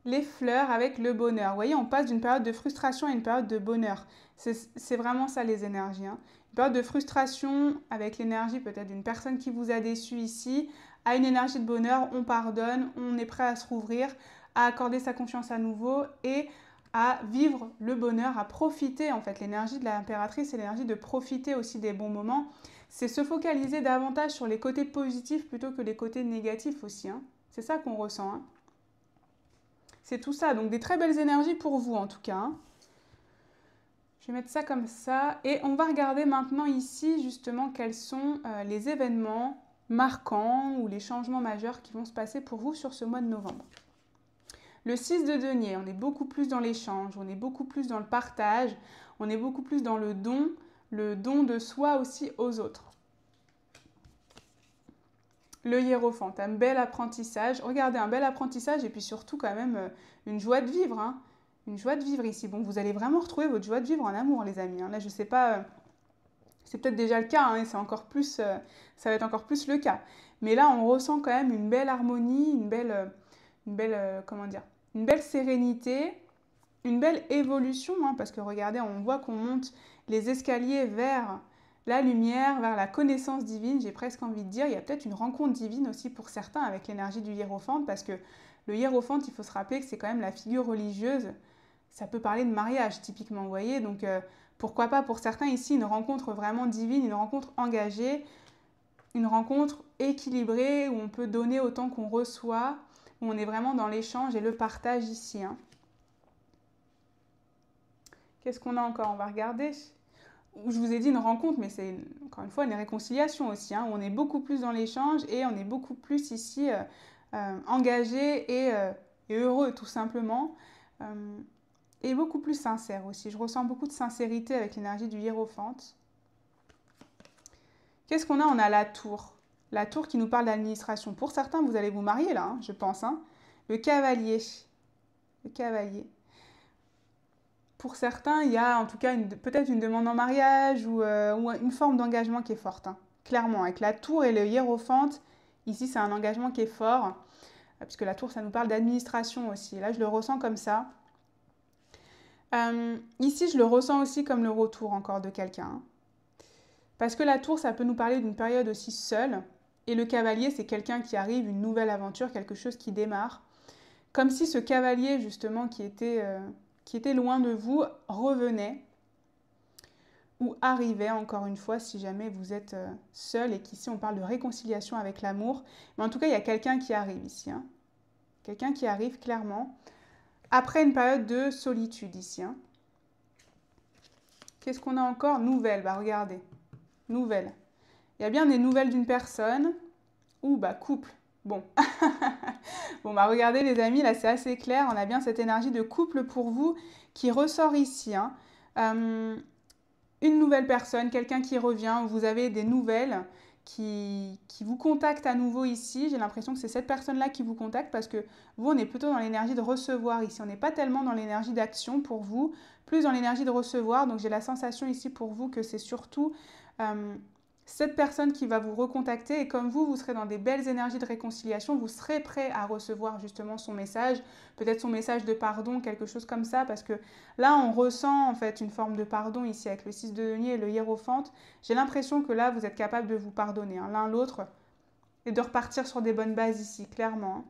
les fleurs avec le bonheur. Vous voyez, on passe d'une période de frustration à une période de bonheur. C'est vraiment ça les énergies, hein. Une période de frustration avec l'énergie peut-être d'une personne qui vous a déçu ici, à une énergie de bonheur, on pardonne, on est prêt à se rouvrir, à accorder sa confiance à nouveau et à vivre le bonheur, à profiter en fait. L'énergie de l'impératrice, c'est l'énergie de profiter aussi des bons moments. C'est se focaliser davantage sur les côtés positifs plutôt que les côtés négatifs aussi, hein. C'est ça qu'on ressent, hein. C'est tout ça, donc des très belles énergies pour vous en tout cas, hein. Je vais mettre ça comme ça et on va regarder maintenant ici justement quels sont les événements marquants ou les changements majeurs qui vont se passer pour vous sur ce mois de novembre. Le 6 de denier, on est beaucoup plus dans l'échange, on est beaucoup plus dans le partage, on est beaucoup plus dans le don de soi aussi aux autres. Le hiérophant, un bel apprentissage. Regardez, un bel apprentissage et puis surtout quand même une joie de vivre, hein. Une joie de vivre ici. Bon, vous allez vraiment retrouver votre joie de vivre en amour, les amis, hein. Là, je ne sais pas, c'est peut-être déjà le cas, hein, et c'est encore plus, ça va être encore plus le cas. Mais là, on ressent quand même une belle harmonie, une belle comment dire, une belle sérénité, une belle évolution, hein, parce que regardez, on voit qu'on monte les escaliers vers la lumière, vers la connaissance divine, j'ai presque envie de dire. Il y a peut-être une rencontre divine aussi pour certains avec l'énergie du hiérophante, parce que le hiérophante, il faut se rappeler que c'est quand même la figure religieuse. Ça peut parler de mariage, typiquement, vous voyez. Donc, pourquoi pas pour certains ici, une rencontre vraiment divine, une rencontre engagée, une rencontre équilibrée, où on peut donner autant qu'on reçoit, où on est vraiment dans l'échange et le partage ici, hein. Qu'est-ce qu'on a encore? On va regarder. Je vous ai dit une rencontre, mais c'est encore une fois une réconciliation aussi, hein, où on est beaucoup plus dans l'échange et on est beaucoup plus ici engagé et heureux tout simplement. Et beaucoup plus sincère aussi. Je ressens beaucoup de sincérité avec l'énergie du hiérophante. Qu'est-ce qu'on a? On a la tour. La tour qui nous parle d'administration. Pour certains, vous allez vous marier là, hein, je pense, hein. Le cavalier. Le cavalier. Pour certains, il y a en tout cas peut-être une demande en mariage ou une forme d'engagement qui est forte, hein. Clairement, avec la tour et le hiérophante, ici c'est un engagement qui est fort, puisque la tour ça nous parle d'administration aussi. Là je le ressens comme ça. Ici je le ressens aussi comme le retour encore de quelqu'un, hein. Parce que la tour ça peut nous parler d'une période aussi seule, et le cavalier c'est quelqu'un qui arrive, une nouvelle aventure, quelque chose qui démarre. Comme si ce cavalier justement qui était loin de vous revenait ou arrivait encore une fois si jamais vous êtes seul et qu'ici on parle de réconciliation avec l'amour. Mais en tout cas, il y a quelqu'un qui arrive ici, hein. Quelqu'un qui arrive clairement après une période de solitude ici, hein. Qu'est-ce qu'on a encore? Nouvelles, bah regardez, nouvelles. Il y a bien des nouvelles d'une personne ou bah couple. Bon, bon bah regardez les amis, là c'est assez clair, on a bien cette énergie de couple pour vous qui ressort ici, hein. Une nouvelle personne, quelqu'un qui revient, vous avez des nouvelles qui vous contactent à nouveau ici. J'ai l'impression que c'est cette personne-là qui vous contacte parce que vous, on est plutôt dans l'énergie de recevoir ici. On n'est pas tellement dans l'énergie d'action pour vous, plus dans l'énergie de recevoir. Donc j'ai la sensation ici pour vous que c'est surtout cette personne qui va vous recontacter et comme vous serez dans des belles énergies de réconciliation, vous serez prêt à recevoir justement son message, peut-être son message de pardon, quelque chose comme ça, parce que là, on ressent en fait une forme de pardon ici avec le 6 de denier et le hiérophante. J'ai l'impression que là, vous êtes capable de vous pardonner, hein, l'un l'autre et de repartir sur des bonnes bases ici, clairement, hein.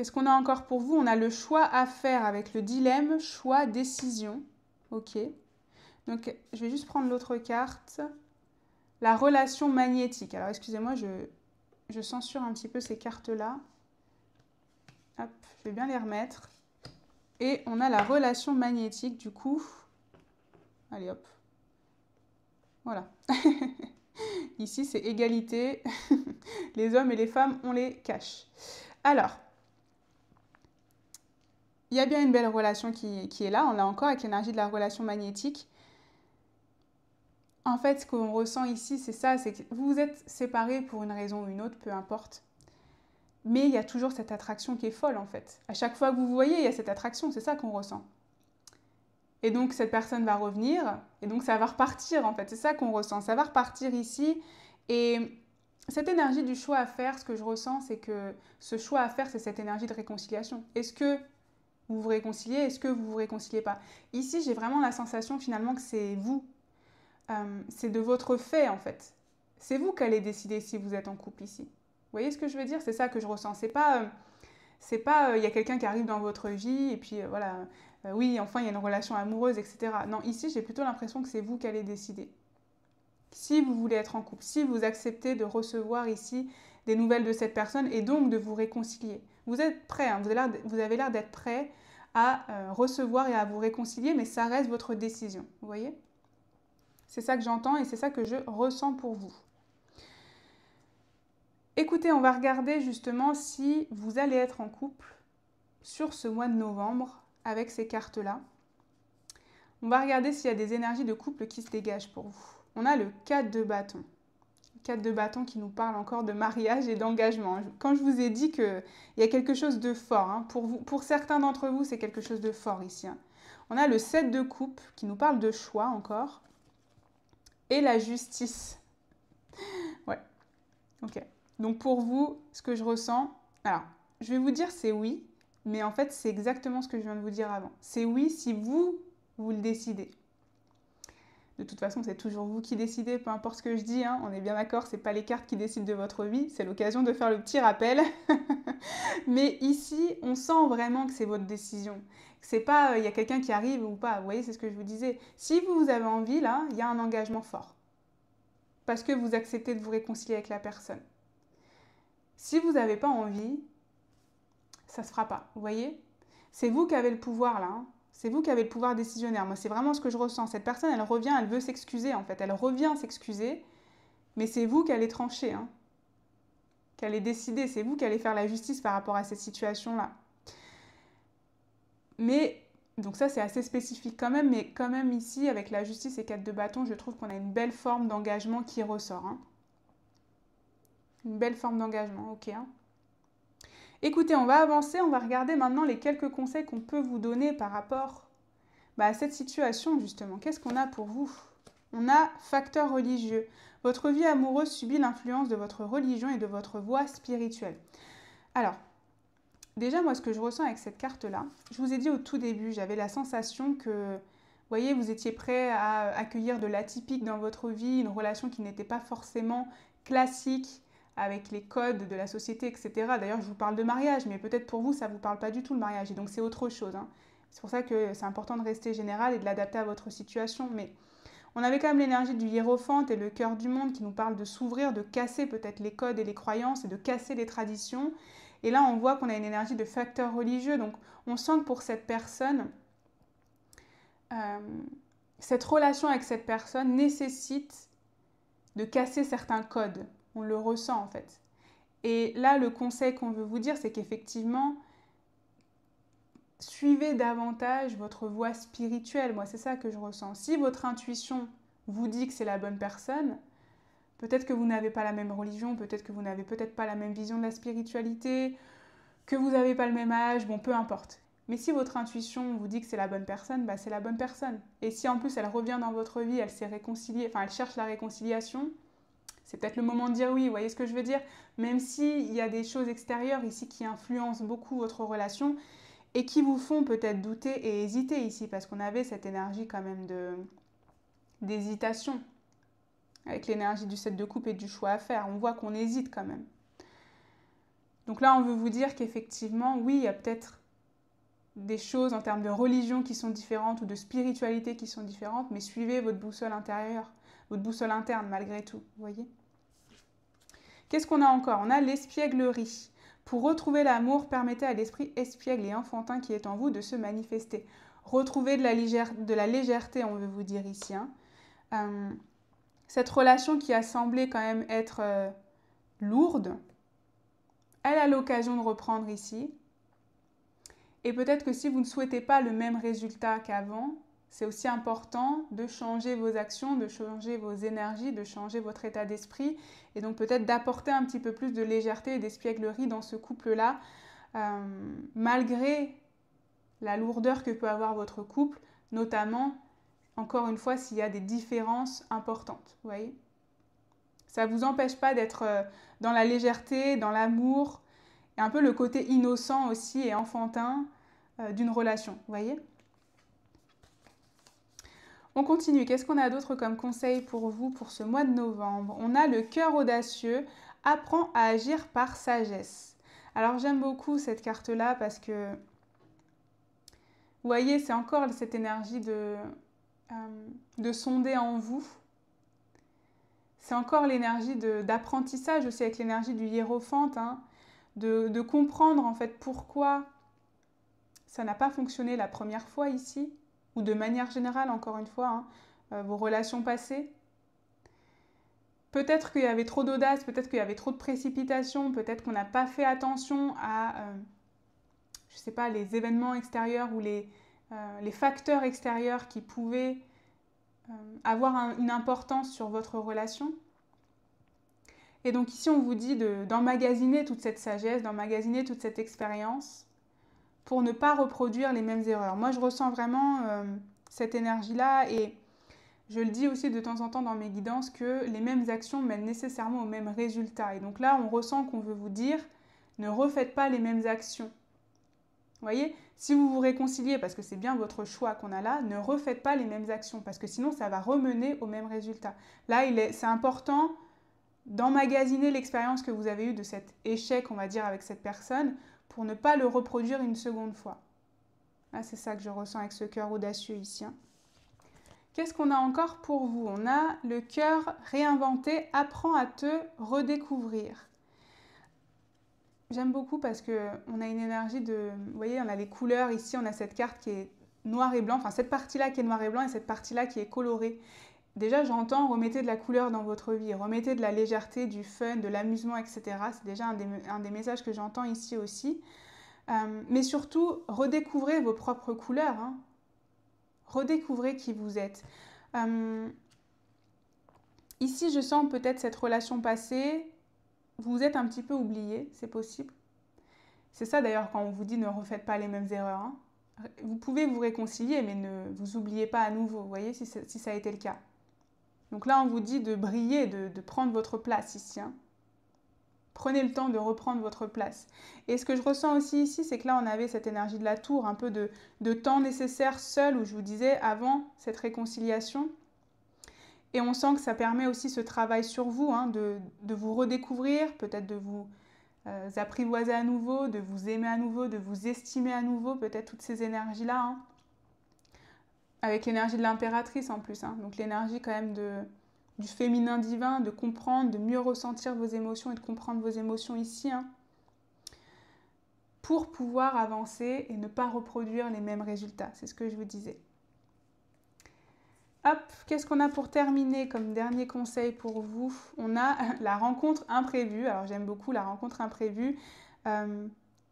Qu'est-ce qu'on a encore pour vous? On a le choix à faire avec le dilemme, choix, décision. Ok. Donc, je vais juste prendre l'autre carte. La relation magnétique. Alors, excusez-moi, je censure un petit peu ces cartes-là. Hop, je vais bien les remettre. Et on a la relation magnétique, du coup. Allez, hop. Voilà. Ici, c'est égalité. Les hommes et les femmes, on les cache. Alors, il y a bien une belle relation qui est là. On l'a encore avec l'énergie de la relation magnétique. En fait, ce qu'on ressent ici, c'est ça, c'est que vous vous êtes séparés pour une raison ou une autre, peu importe. Mais il y a toujours cette attraction qui est folle, en fait. À chaque fois que vous vous voyez, il y a cette attraction, c'est ça qu'on ressent. Et donc, cette personne va revenir, et donc ça va repartir, en fait. C'est ça qu'on ressent, ça va repartir ici. Et cette énergie du choix à faire, ce que je ressens, c'est que ce choix à faire, c'est cette énergie de réconciliation. Est-ce que vous vous réconciliez? Est-ce que vous vous réconciliez pas? Ici, j'ai vraiment la sensation, finalement, que c'est vous. C'est de votre fait, en fait. C'est vous qui allez décider si vous êtes en couple ici. Vous voyez ce que je veux dire? C'est ça que je ressens. C'est pas, il y a quelqu'un qui arrive dans votre vie et puis voilà, oui, enfin, il y a une relation amoureuse, etc. Non, ici, j'ai plutôt l'impression que c'est vous qui allez décider. Si vous voulez être en couple, si vous acceptez de recevoir ici des nouvelles de cette personne et donc de vous réconcilier. Vous êtes prêt, hein, vous avez l'air d'être prêt à recevoir et à vous réconcilier, mais ça reste votre décision. Vous voyez? C'est ça que j'entends et c'est ça que je ressens pour vous. Écoutez, on va regarder justement si vous allez être en couple sur ce mois de novembre avec ces cartes-là. On va regarder s'il y a des énergies de couple qui se dégagent pour vous. On a le 4 de bâton. Le 4 de bâton qui nous parle encore de mariage et d'engagement. Quand je vous ai dit qu'il y a quelque chose de fort, hein, pour certains d'entre vous, c'est quelque chose de fort ici. Hein. On a le 7 de coupe qui nous parle de choix encore. Et la justice. Ouais, ok. Donc pour vous, ce que je ressens, alors je vais vous dire c'est oui, mais en fait c'est exactement ce que je viens de vous dire avant. C'est oui si vous le décidez. De toute façon, c'est toujours vous qui décidez, peu importe ce que je dis, hein, on est bien d'accord, c'est pas les cartes qui décident de votre vie, c'est l'occasion de faire le petit rappel. Mais ici, on sent vraiment que c'est votre décision. C'est pas il y a quelqu'un qui arrive ou pas, vous voyez, c'est ce que je vous disais. Si vous avez envie, là, il y a un engagement fort. Parce que vous acceptez de vous réconcilier avec la personne. Si vous n'avez pas envie, ça ne se fera pas, vous voyez? C'est vous qui avez le pouvoir là, hein. C'est vous qui avez le pouvoir décisionnaire. Moi, c'est vraiment ce que je ressens. Cette personne, elle revient, elle veut s'excuser en fait. Elle revient s'excuser, mais c'est vous qui allez trancher, hein. Qui allez décider. C'est vous qui allez faire la justice par rapport à cette situation-là. Mais, donc ça c'est assez spécifique quand même, mais quand même ici, avec la justice et 4 de bâton, je trouve qu'on a une belle forme d'engagement qui ressort, hein. Une belle forme d'engagement, ok, hein. Écoutez, on va avancer, on va regarder maintenant les quelques conseils qu'on peut vous donner par rapport à cette situation justement. Qu'est-ce qu'on a pour vous? On a facteur religieux. Votre vie amoureuse subit l'influence de votre religion et de votre voie spirituelle. Alors, déjà moi ce que je ressens avec cette carte-là, je vous ai dit au tout début, j'avais la sensation que, vous voyez, vous étiez prêt à accueillir de l'atypique dans votre vie, une relation qui n'était pas forcément classique, avec les codes de la société, etc. D'ailleurs, je vous parle de mariage, mais peut-être pour vous, ça ne vous parle pas du tout le mariage, et donc c'est autre chose, hein. C'est pour ça que c'est important de rester général et de l'adapter à votre situation. Mais on avait quand même l'énergie du hiérophante et le cœur du monde qui nous parle de s'ouvrir, de casser peut-être les codes et les croyances et de casser les traditions. Et là, on voit qu'on a une énergie de facteur religieux. Donc, on sent que pour cette personne, cette relation avec cette personne nécessite de casser certains codes. On le ressent en fait. Et là, le conseil qu'on veut vous dire, c'est qu'effectivement, suivez davantage votre voie spirituelle. Moi, c'est ça que je ressens. Si votre intuition vous dit que c'est la bonne personne, peut-être que vous n'avez pas la même religion, peut-être que vous n'avez peut-être pas la même vision de la spiritualité, que vous n'avez pas le même âge, bon, peu importe. Mais si votre intuition vous dit que c'est la bonne personne, c'est la bonne personne. Et si en plus elle revient dans votre vie, elle s'est réconciliée, enfin elle cherche la réconciliation, c'est peut-être le moment de dire oui, vous voyez ce que je veux dire? Même s'il y a des choses extérieures ici qui influencent beaucoup votre relation et qui vous font peut-être douter et hésiter ici, parce qu'on avait cette énergie quand même d'hésitation, avec l'énergie du 7 de coupe et du choix à faire. On voit qu'on hésite quand même. Donc là, on veut vous dire qu'effectivement, oui, il y a peut-être des choses en termes de religion qui sont différentes ou de spiritualité qui sont différentes, mais suivez votre boussole intérieure, votre boussole interne malgré tout, vous voyez. Qu'est-ce qu'on a encore? On a l'espièglerie. Pour retrouver l'amour, permettez à l'esprit espiègle et enfantin qui est en vous de se manifester. Retrouver de la légèreté, on veut vous dire ici. Cette relation qui a semblé quand même être lourde, elle a l'occasion de reprendre ici. Et peut-être que si vous ne souhaitez pas le même résultat qu'avant, c'est aussi important de changer vos actions, de changer vos énergies, de changer votre état d'esprit et donc peut-être d'apporter un petit peu plus de légèreté et d'espièglerie dans ce couple-là, malgré la lourdeur que peut avoir votre couple, notamment, encore une fois, s'il y a des différences importantes, vous voyez. Ça ne vous empêche pas d'être dans la légèreté, dans l'amour, et un peu le côté innocent aussi et enfantin d'une relation, vous voyez. On continue. Qu'est-ce qu'on a d'autre comme conseil pour vous pour ce mois de novembre? On a le cœur audacieux, apprend à agir par sagesse. Alors j'aime beaucoup cette carte-là parce que, vous voyez, c'est encore cette énergie de sonder en vous. C'est encore l'énergie d'apprentissage aussi avec l'énergie du hiérophante, hein, de comprendre en fait pourquoi ça n'a pas fonctionné la première fois ici, ou de manière générale, encore une fois, hein, vos relations passées. Peut-être qu'il y avait trop d'audace, peut-être qu'il y avait trop de précipitation, peut-être qu'on n'a pas fait attention à, je ne sais pas, les événements extérieurs ou les facteurs extérieurs qui pouvaient avoir une importance sur votre relation. Et donc ici, on vous dit d'emmagasiner toute cette sagesse, d'emmagasiner toute cette expérience pour ne pas reproduire les mêmes erreurs. Moi, je ressens vraiment cette énergie-là et je le dis aussi de temps en temps dans mes guidances que les mêmes actions mènent nécessairement aux mêmes résultats. Et donc là, on ressent qu'on veut vous dire, ne refaites pas les mêmes actions. Vous voyez, si vous vous réconciliez, parce que c'est bien votre choix qu'on a là, ne refaites pas les mêmes actions, parce que sinon, ça va remener au même résultat. Là, c'est important d'emmagasiner l'expérience que vous avez eue de cet échec, on va dire, avec cette personne, pour ne pas le reproduire une seconde fois. Là, c'est ça que je ressens avec ce cœur audacieux ici. Hein. Qu'est-ce qu'on a encore pour vous? On a le cœur réinventé, apprends à te redécouvrir. J'aime beaucoup parce qu'on a une énergie de... Vous voyez, on a les couleurs ici, on a cette carte qui est noir et blanc, enfin cette partie-là qui est noir et blanc et cette partie-là qui est colorée. Déjà, j'entends, remettez de la couleur dans votre vie, remettez de la légèreté, du fun, de l'amusement, etc. C'est déjà un des messages que j'entends ici aussi. Mais surtout, redécouvrez vos propres couleurs. Hein. Redécouvrez qui vous êtes. Ici, je sens peut-être cette relation passée. Vous êtes un petit peu oublié, c'est possible. C'est ça d'ailleurs quand on vous dit ne refaites pas les mêmes erreurs. Hein. Vous pouvez vous réconcilier, mais ne vous oubliez pas à nouveau, vous voyez, si ça a été le cas. Donc là, on vous dit de briller, de prendre votre place ici. Hein. Prenez le temps de reprendre votre place. Et ce que je ressens aussi ici, c'est que là, on avait cette énergie de la tour, un peu de temps nécessaire seul, où je vous disais, avant cette réconciliation. Et on sent que ça permet aussi ce travail sur vous, hein, de vous redécouvrir, peut-être de vous apprivoiser à nouveau, de vous aimer à nouveau, de vous estimer à nouveau, peut-être toutes ces énergies-là. Hein. Avec l'énergie de l'impératrice en plus, hein. Donc l'énergie quand même du féminin divin, de comprendre, de mieux ressentir vos émotions et de comprendre vos émotions ici, hein, pour pouvoir avancer et ne pas reproduire les mêmes résultats. C'est ce que je vous disais. Hop, qu'est-ce qu'on a pour terminer comme dernier conseil pour vous? On a la rencontre imprévue. Alors j'aime beaucoup la rencontre imprévue.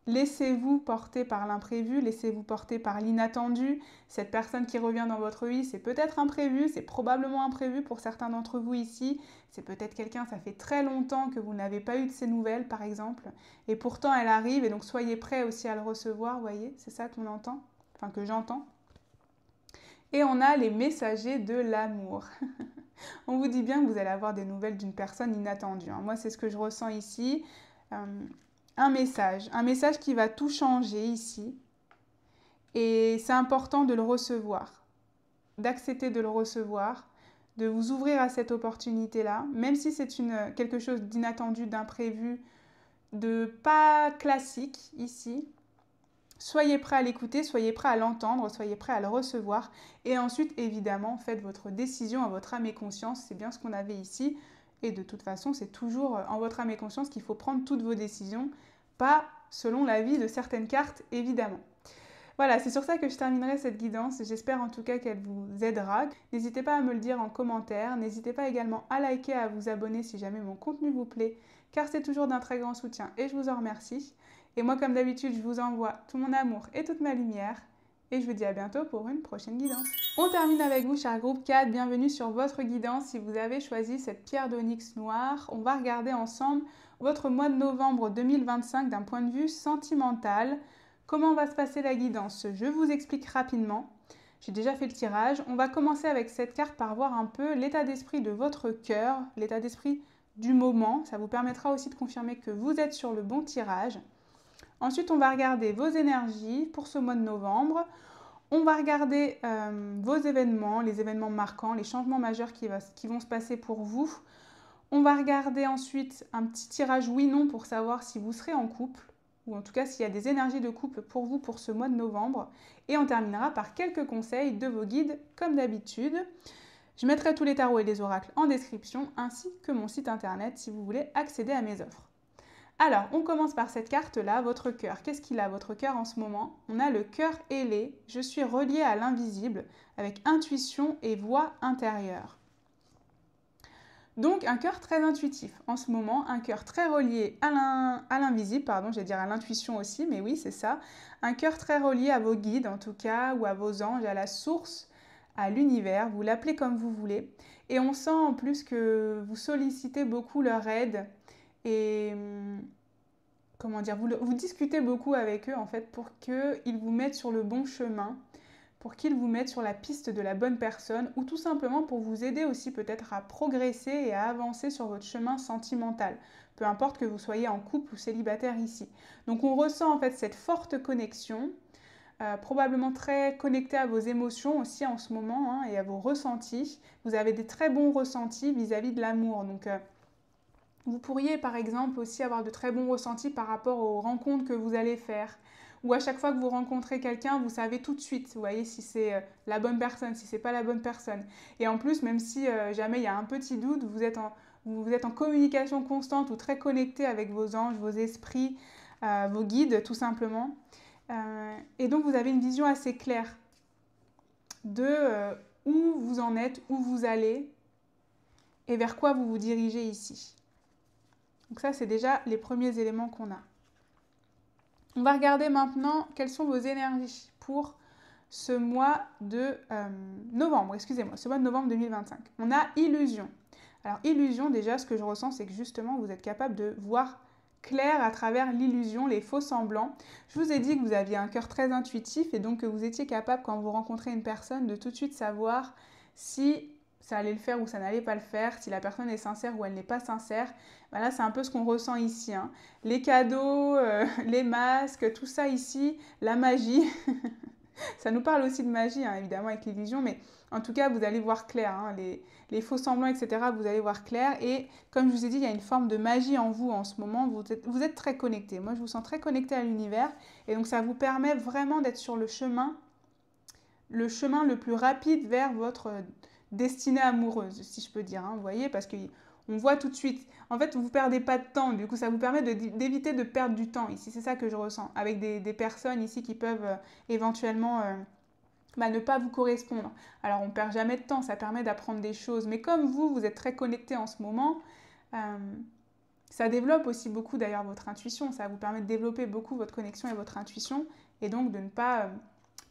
Laissez-vous porter par l'imprévu, laissez-vous porter par l'inattendu. Cette personne qui revient dans votre vie, c'est peut-être imprévu, c'est probablement imprévu pour certains d'entre vous ici. C'est peut-être quelqu'un, ça fait très longtemps que vous n'avez pas eu de ses nouvelles, par exemple. Et pourtant, elle arrive, et donc soyez prêts aussi à le recevoir, vous voyez, c'est ça qu'on entend, enfin que j'entends. Et on a les messagers de l'amour. On vous dit bien que vous allez avoir des nouvelles d'une personne inattendue. Hein. Moi, c'est ce que je ressens ici. Un message qui va tout changer ici. Et c'est important de le recevoir, d'accepter de le recevoir, de vous ouvrir à cette opportunité-là, même si c'est quelque chose d'inattendu, d'imprévu, de pas classique ici. Soyez prêt à l'écouter, soyez prêt à l'entendre, soyez prêt à le recevoir. Et ensuite, évidemment, faites votre décision à votre âme et conscience. C'est bien ce qu'on avait ici. Et de toute façon, c'est toujours en votre âme et conscience qu'il faut prendre toutes vos décisions, pas selon l'avis de certaines cartes, évidemment. Voilà, c'est sur ça que je terminerai cette guidance. J'espère en tout cas qu'elle vous aidera. N'hésitez pas à me le dire en commentaire. N'hésitez pas également à liker, à vous abonner si jamais mon contenu vous plaît, car c'est toujours d'un très grand soutien et je vous en remercie. Et moi, comme d'habitude, je vous envoie tout mon amour et toute ma lumière. Et je vous dis à bientôt pour une prochaine guidance. On termine avec vous, cher groupe 4. Bienvenue sur votre guidance. Si vous avez choisi cette pierre d'onyx noire, on va regarder ensemble votre mois de novembre 2025 d'un point de vue sentimental. Comment va se passer la guidance? Je vous explique rapidement. J'ai déjà fait le tirage. On va commencer avec cette carte par voir un peu l'état d'esprit de votre cœur, l'état d'esprit du moment. Ça vous permettra aussi de confirmer que vous êtes sur le bon tirage. Ensuite, on va regarder vos énergies pour ce mois de novembre. On va regarder vos événements, les événements marquants, les changements majeurs qui vont se passer pour vous. On va regarder ensuite un petit tirage oui-non pour savoir si vous serez en couple, ou en tout cas s'il y a des énergies de couple pour vous pour ce mois de novembre. Et on terminera par quelques conseils de vos guides, comme d'habitude. Je mettrai tous les tarots et les oracles en description, ainsi que mon site internet si vous voulez accéder à mes offres. Alors, on commence par cette carte-là, votre cœur. Qu'est-ce qu'il a, votre cœur, en ce moment? On a le cœur ailé. Je suis reliée à l'invisible, avec intuition et voix intérieure. Donc, un cœur très intuitif en ce moment, un cœur très relié à l'invisible, pardon, j'allais dire à l'intuition aussi, mais oui, c'est ça. Un cœur très relié à vos guides, en tout cas, ou à vos anges, à la source, à l'univers, vous l'appelez comme vous voulez. Et on sent en plus que vous sollicitez beaucoup leur aide. Et comment dire, vous discutez beaucoup avec eux en fait pour qu'ils vous mettent sur le bon chemin, pour qu'ils vous mettent sur la piste de la bonne personne ou tout simplement pour vous aider aussi peut-être à progresser et à avancer sur votre chemin sentimental, peu importe que vous soyez en couple ou célibataire ici. Donc on ressent en fait cette forte connexion, probablement très connecté à vos émotions aussi en ce moment hein, et à vos ressentis. Vous avez des très bons ressentis vis-à-vis de l'amour. Donc vous pourriez par exemple aussi avoir de très bons ressentis par rapport aux rencontres que vous allez faire. Ou à chaque fois que vous rencontrez quelqu'un, vous savez tout de suite, vous voyez si c'est la bonne personne, si c'est pas la bonne personne. Et en plus, même si jamais il y a un petit doute, vous êtes en communication constante ou très connecté avec vos anges, vos esprits, vos guides tout simplement. Et donc vous avez une vision assez claire de où vous en êtes, où vous allez et vers quoi vous vous dirigez ici. Donc ça, c'est déjà les premiers éléments qu'on a. On va regarder maintenant quelles sont vos énergies pour ce mois de novembre, excusez-moi, ce mois de novembre 2025. On a illusion. Alors illusion, déjà, ce que je ressens, c'est que justement, vous êtes capable de voir clair à travers l'illusion, les faux semblants. Je vous ai dit que vous aviez un cœur très intuitif et donc que vous étiez capable, quand vous rencontrez une personne, de tout de suite savoir si ça allait le faire ou ça n'allait pas le faire, si la personne est sincère ou elle n'est pas sincère. Ben là, c'est un peu ce qu'on ressent ici. Hein. Les cadeaux, les masques, tout ça ici, la magie. Ça nous parle aussi de magie, hein, évidemment, avec l'illusion, mais en tout cas, vous allez voir clair. Hein, les faux semblants, etc., vous allez voir clair. Et comme je vous ai dit, il y a une forme de magie en vous en ce moment. Vous êtes très connecté. Moi, je vous sens très connecté à l'univers. Et donc, ça vous permet vraiment d'être sur le chemin le plus rapide vers votre destinée amoureuse, si je peux dire. Hein, vous voyez, parce qu'on voit tout de suite. En fait, vous ne perdez pas de temps. Du coup, ça vous permet d'éviter de perdre du temps ici. C'est ça que je ressens. Avec des personnes ici qui peuvent éventuellement ne pas vous correspondre. Alors, on ne perd jamais de temps. Ça permet d'apprendre des choses. Mais comme vous êtes très connecté en ce moment, ça développe aussi beaucoup d'ailleurs votre intuition. Ça vous permet de développer beaucoup votre connexion et votre intuition. Et donc, de ne pas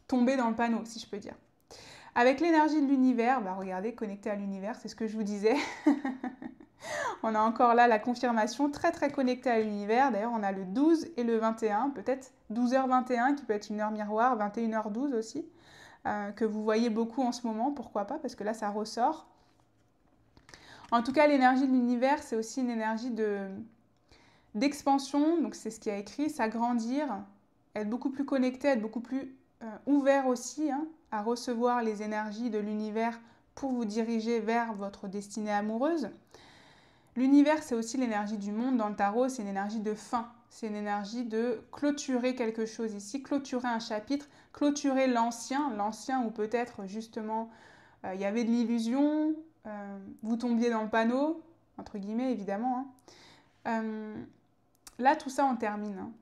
tomber dans le panneau, si je peux dire. Avec l'énergie de l'univers, regardez, connecté à l'univers, c'est ce que je vous disais. On a encore là la confirmation, très très connecté à l'univers. D'ailleurs, on a le 12 et le 21, peut-être 12h21 qui peut être une heure miroir, 21h12 aussi, que vous voyez beaucoup en ce moment, pourquoi pas, parce que là, ça ressort. En tout cas, l'énergie de l'univers, c'est aussi une énergie d'expansion, donc c'est ce qui a écrit, s'agrandir, être beaucoup plus connecté, être beaucoup plus ouvert aussi hein, à recevoir les énergies de l'univers pour vous diriger vers votre destinée amoureuse. L'univers, c'est aussi l'énergie du monde dans le tarot, c'est une énergie de fin. C'est une énergie de clôturer quelque chose ici, clôturer un chapitre, clôturer l'ancien où peut-être justement il y avait de l'illusion, vous tombiez dans le panneau, entre guillemets évidemment. Là, tout ça, on termine.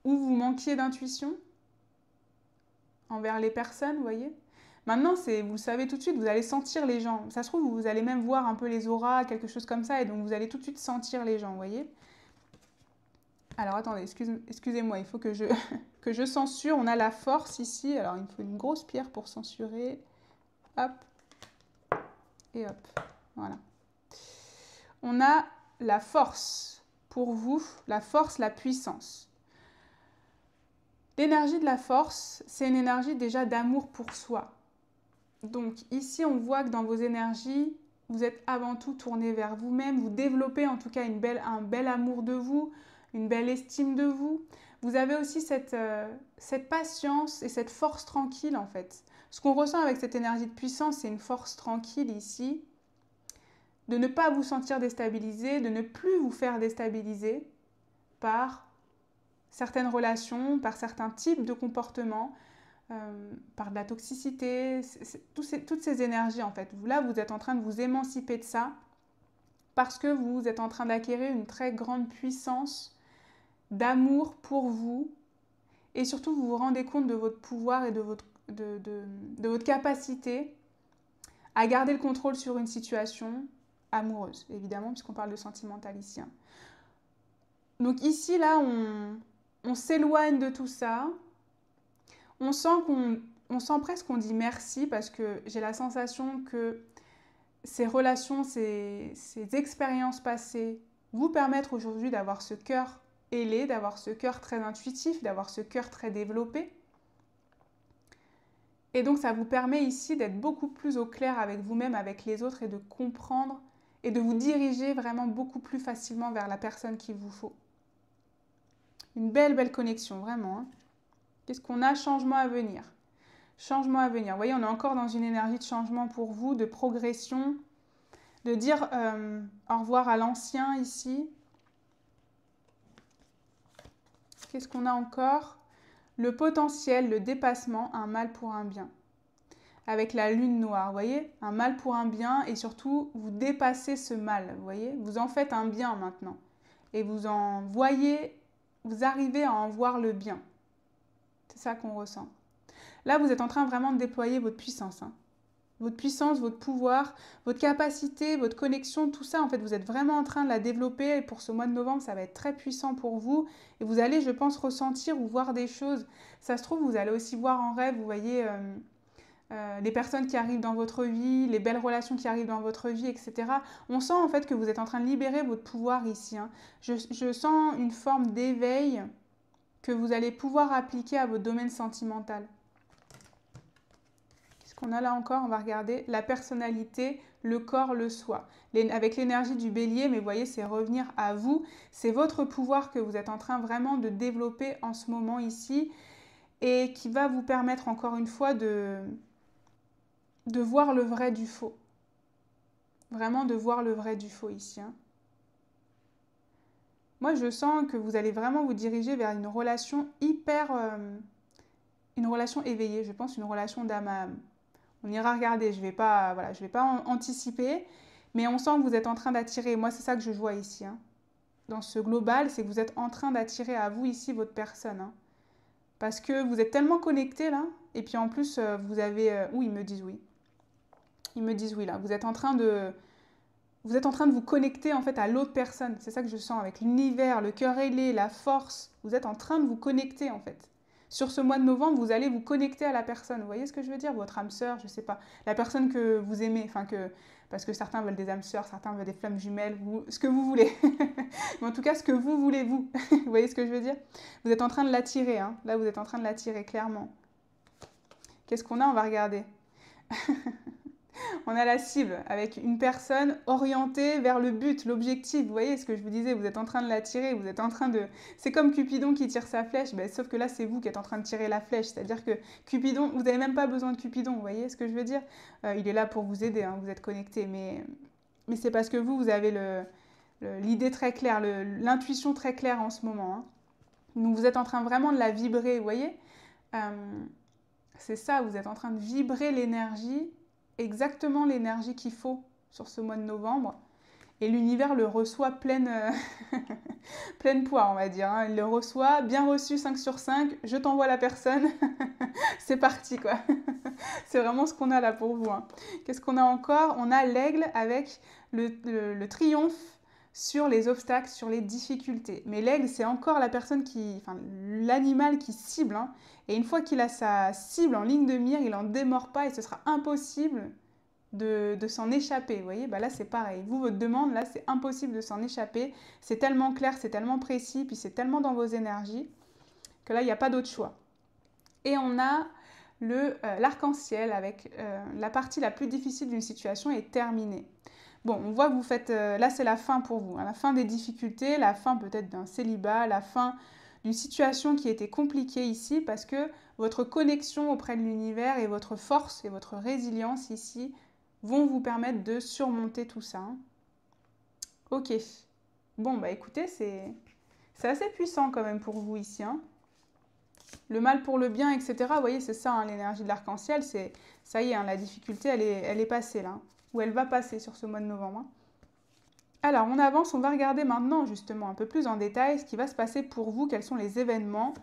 Ou vous manquiez d'intuition envers les personnes, vous voyez. Maintenant, vous le savez tout de suite, vous allez sentir les gens. Ça se trouve, vous allez même voir un peu les auras, quelque chose comme ça, et donc vous allez tout de suite sentir les gens, vous voyez. Alors, attendez, excusez-moi, il faut que que je censure. On a la force ici. Alors, il me faut une grosse pierre pour censurer. Hop. Et hop. Voilà. On a la force pour vous, la force, la puissance. L'énergie de la force, c'est une énergie déjà d'amour pour soi. Donc ici, on voit que dans vos énergies, vous êtes avant tout tourné vers vous-même, vous développez en tout cas un bel amour de vous, une belle estime de vous. Vous avez aussi cette patience et cette force tranquille en fait. Ce qu'on ressent avec cette énergie de puissance, c'est une force tranquille ici, de ne pas vous sentir déstabilisé, de ne plus vous faire déstabiliser par certaines relations, par certains types de comportements, par de la toxicité, toutes ces énergies en fait. Là, vous êtes en train de vous émanciper de ça parce que vous êtes en train d'acquérir une très grande puissance d'amour pour vous et surtout vous vous rendez compte de votre pouvoir et de votre capacité à garder le contrôle sur une situation amoureuse, évidemment, puisqu'on parle de sentimental ici. Donc ici, là, on s'éloigne de tout ça. On sent presque qu'on dit merci parce que j'ai la sensation que ces relations, ces expériences passées vous permettent aujourd'hui d'avoir ce cœur ailé, d'avoir ce cœur très intuitif, d'avoir ce cœur très développé. Et donc ça vous permet ici d'être beaucoup plus au clair avec vous-même, avec les autres et de comprendre et de vous diriger vraiment beaucoup plus facilement vers la personne qu'il vous faut. Une belle connexion, vraiment. Qu'est-ce qu'on a? Changement à venir. Changement à venir. Vous voyez, on est encore dans une énergie de changement pour vous, de progression, de dire au revoir à l'ancien ici. Qu'est-ce qu'on a encore? Le potentiel, le dépassement, un mal pour un bien. Avec la lune noire, vous voyez, un mal pour un bien et surtout, vous dépassez ce mal, vous voyez. Vous en faites un bien maintenant. Et vous arrivez à en voir le bien. C'est ça qu'on ressent. Là, vous êtes en train vraiment de déployer votre puissance. Votre puissance, votre pouvoir, votre capacité, votre connexion, tout ça, en fait, vous êtes vraiment en train de la développer. Et pour ce mois de novembre, ça va être très puissant pour vous. Et vous allez, je pense, ressentir ou voir des choses. Ça se trouve, vous allez aussi voir en rêve, vous voyez, les personnes qui arrivent dans votre vie, les belles relations qui arrivent dans votre vie, etc. On sent en fait que vous êtes en train de libérer votre pouvoir ici. Je sens une forme d'éveil que vous allez pouvoir appliquer à votre domaine sentimental. Qu'est-ce qu'on a là encore? On va regarder la personnalité, le corps, le soi. Avec l'énergie du bélier, mais vous voyez, c'est revenir à vous. C'est votre pouvoir que vous êtes en train vraiment de développer en ce moment ici et qui va vous permettre encore une fois de voir le vrai du faux. Vraiment de voir le vrai du faux ici. Moi, je sens que vous allez vraiment vous diriger vers une relation une relation éveillée, je pense une relation d'âme à âme. On ira regarder, je vais pas anticiper, mais on sent que vous êtes en train d'attirer, moi c'est ça que je vois ici. Dans ce global, c'est que vous êtes en train d'attirer à vous ici votre personne. Parce que vous êtes tellement connectés là, et puis en plus, vous avez... ils me disent oui. Ils me disent oui là, vous êtes en train de vous connecter en fait à l'autre personne. C'est ça que je sens avec l'univers, le cœur ailé, la force. Vous êtes en train de vous connecter en fait. Sur ce mois de novembre, vous allez vous connecter à la personne. Vous voyez ce que je veux dire? Votre âme sœur, je sais pas. La personne que vous aimez, parce que certains veulent des âmes sœurs, certains veulent des flammes jumelles, ce que vous voulez. Mais en tout cas, ce que vous voulez, vous. Vous voyez ce que je veux dire? Vous êtes en train de l'attirer. Là, vous êtes en train de l'attirer, clairement. Qu'est-ce qu'on a? On va regarder. On a la cible avec une personne orientée vers le but, l'objectif. Vous voyez ce que je vous disais, vous êtes en train de la tirer, vous êtes en train de... C'est comme Cupidon qui tire sa flèche, sauf que là c'est vous qui êtes en train de tirer la flèche. C'est-à-dire que Cupidon, vous n'avez même pas besoin de Cupidon, vous voyez ce que je veux dire? Il est là pour vous aider, vous êtes connecté, mais c'est parce que vous avez l'idée très claire, l'intuition très claire en ce moment. Hein. Donc vous êtes en train vraiment de la vibrer, vous voyez. C'est ça, vous êtes en train de vibrer l'énergie, exactement l'énergie qu'il faut sur ce mois de novembre. Et l'univers le reçoit pleine poire, on va dire. Hein. Il le reçoit, bien reçu, 5 sur 5, je t'envoie la personne, c'est parti quoi. C'est vraiment ce qu'on a là pour vous. Hein. Qu'est-ce qu'on a encore? On a l'aigle avec le triomphe sur les obstacles, sur les difficultés. Mais l'aigle, c'est encore la personne l'animal qui cible. Hein. Et une fois qu'il a sa cible en ligne de mire, il n'en démord pas et ce sera impossible de s'en échapper. Vous voyez, bah là c'est pareil. Vous, votre demande, là c'est impossible de s'en échapper. C'est tellement clair, c'est tellement précis, puis c'est tellement dans vos énergies que là il n'y a pas d'autre choix. Et on a l'arc-en-ciel avec la partie la plus difficile d'une situation est terminée. Bon, on voit que vous faites, là c'est la fin pour vous, hein, la fin des difficultés, la fin peut-être d'un célibat, la fin d'une situation qui était compliquée ici parce que votre connexion auprès de l'univers et votre force et votre résilience ici vont vous permettre de surmonter tout ça. Hein. Ok. Bon, bah écoutez, c'est assez puissant quand même pour vous ici. Hein. Le mal pour le bien, etc. Vous voyez, c'est ça, hein, l'énergie de l'arc-en-ciel. Ça y est, hein, la difficulté, elle est passée là. Hein, ou elle va passer sur ce mois de novembre. Hein. Alors, on avance, on va regarder maintenant justement un peu plus en détail ce qui va se passer pour vous, quels sont les événements,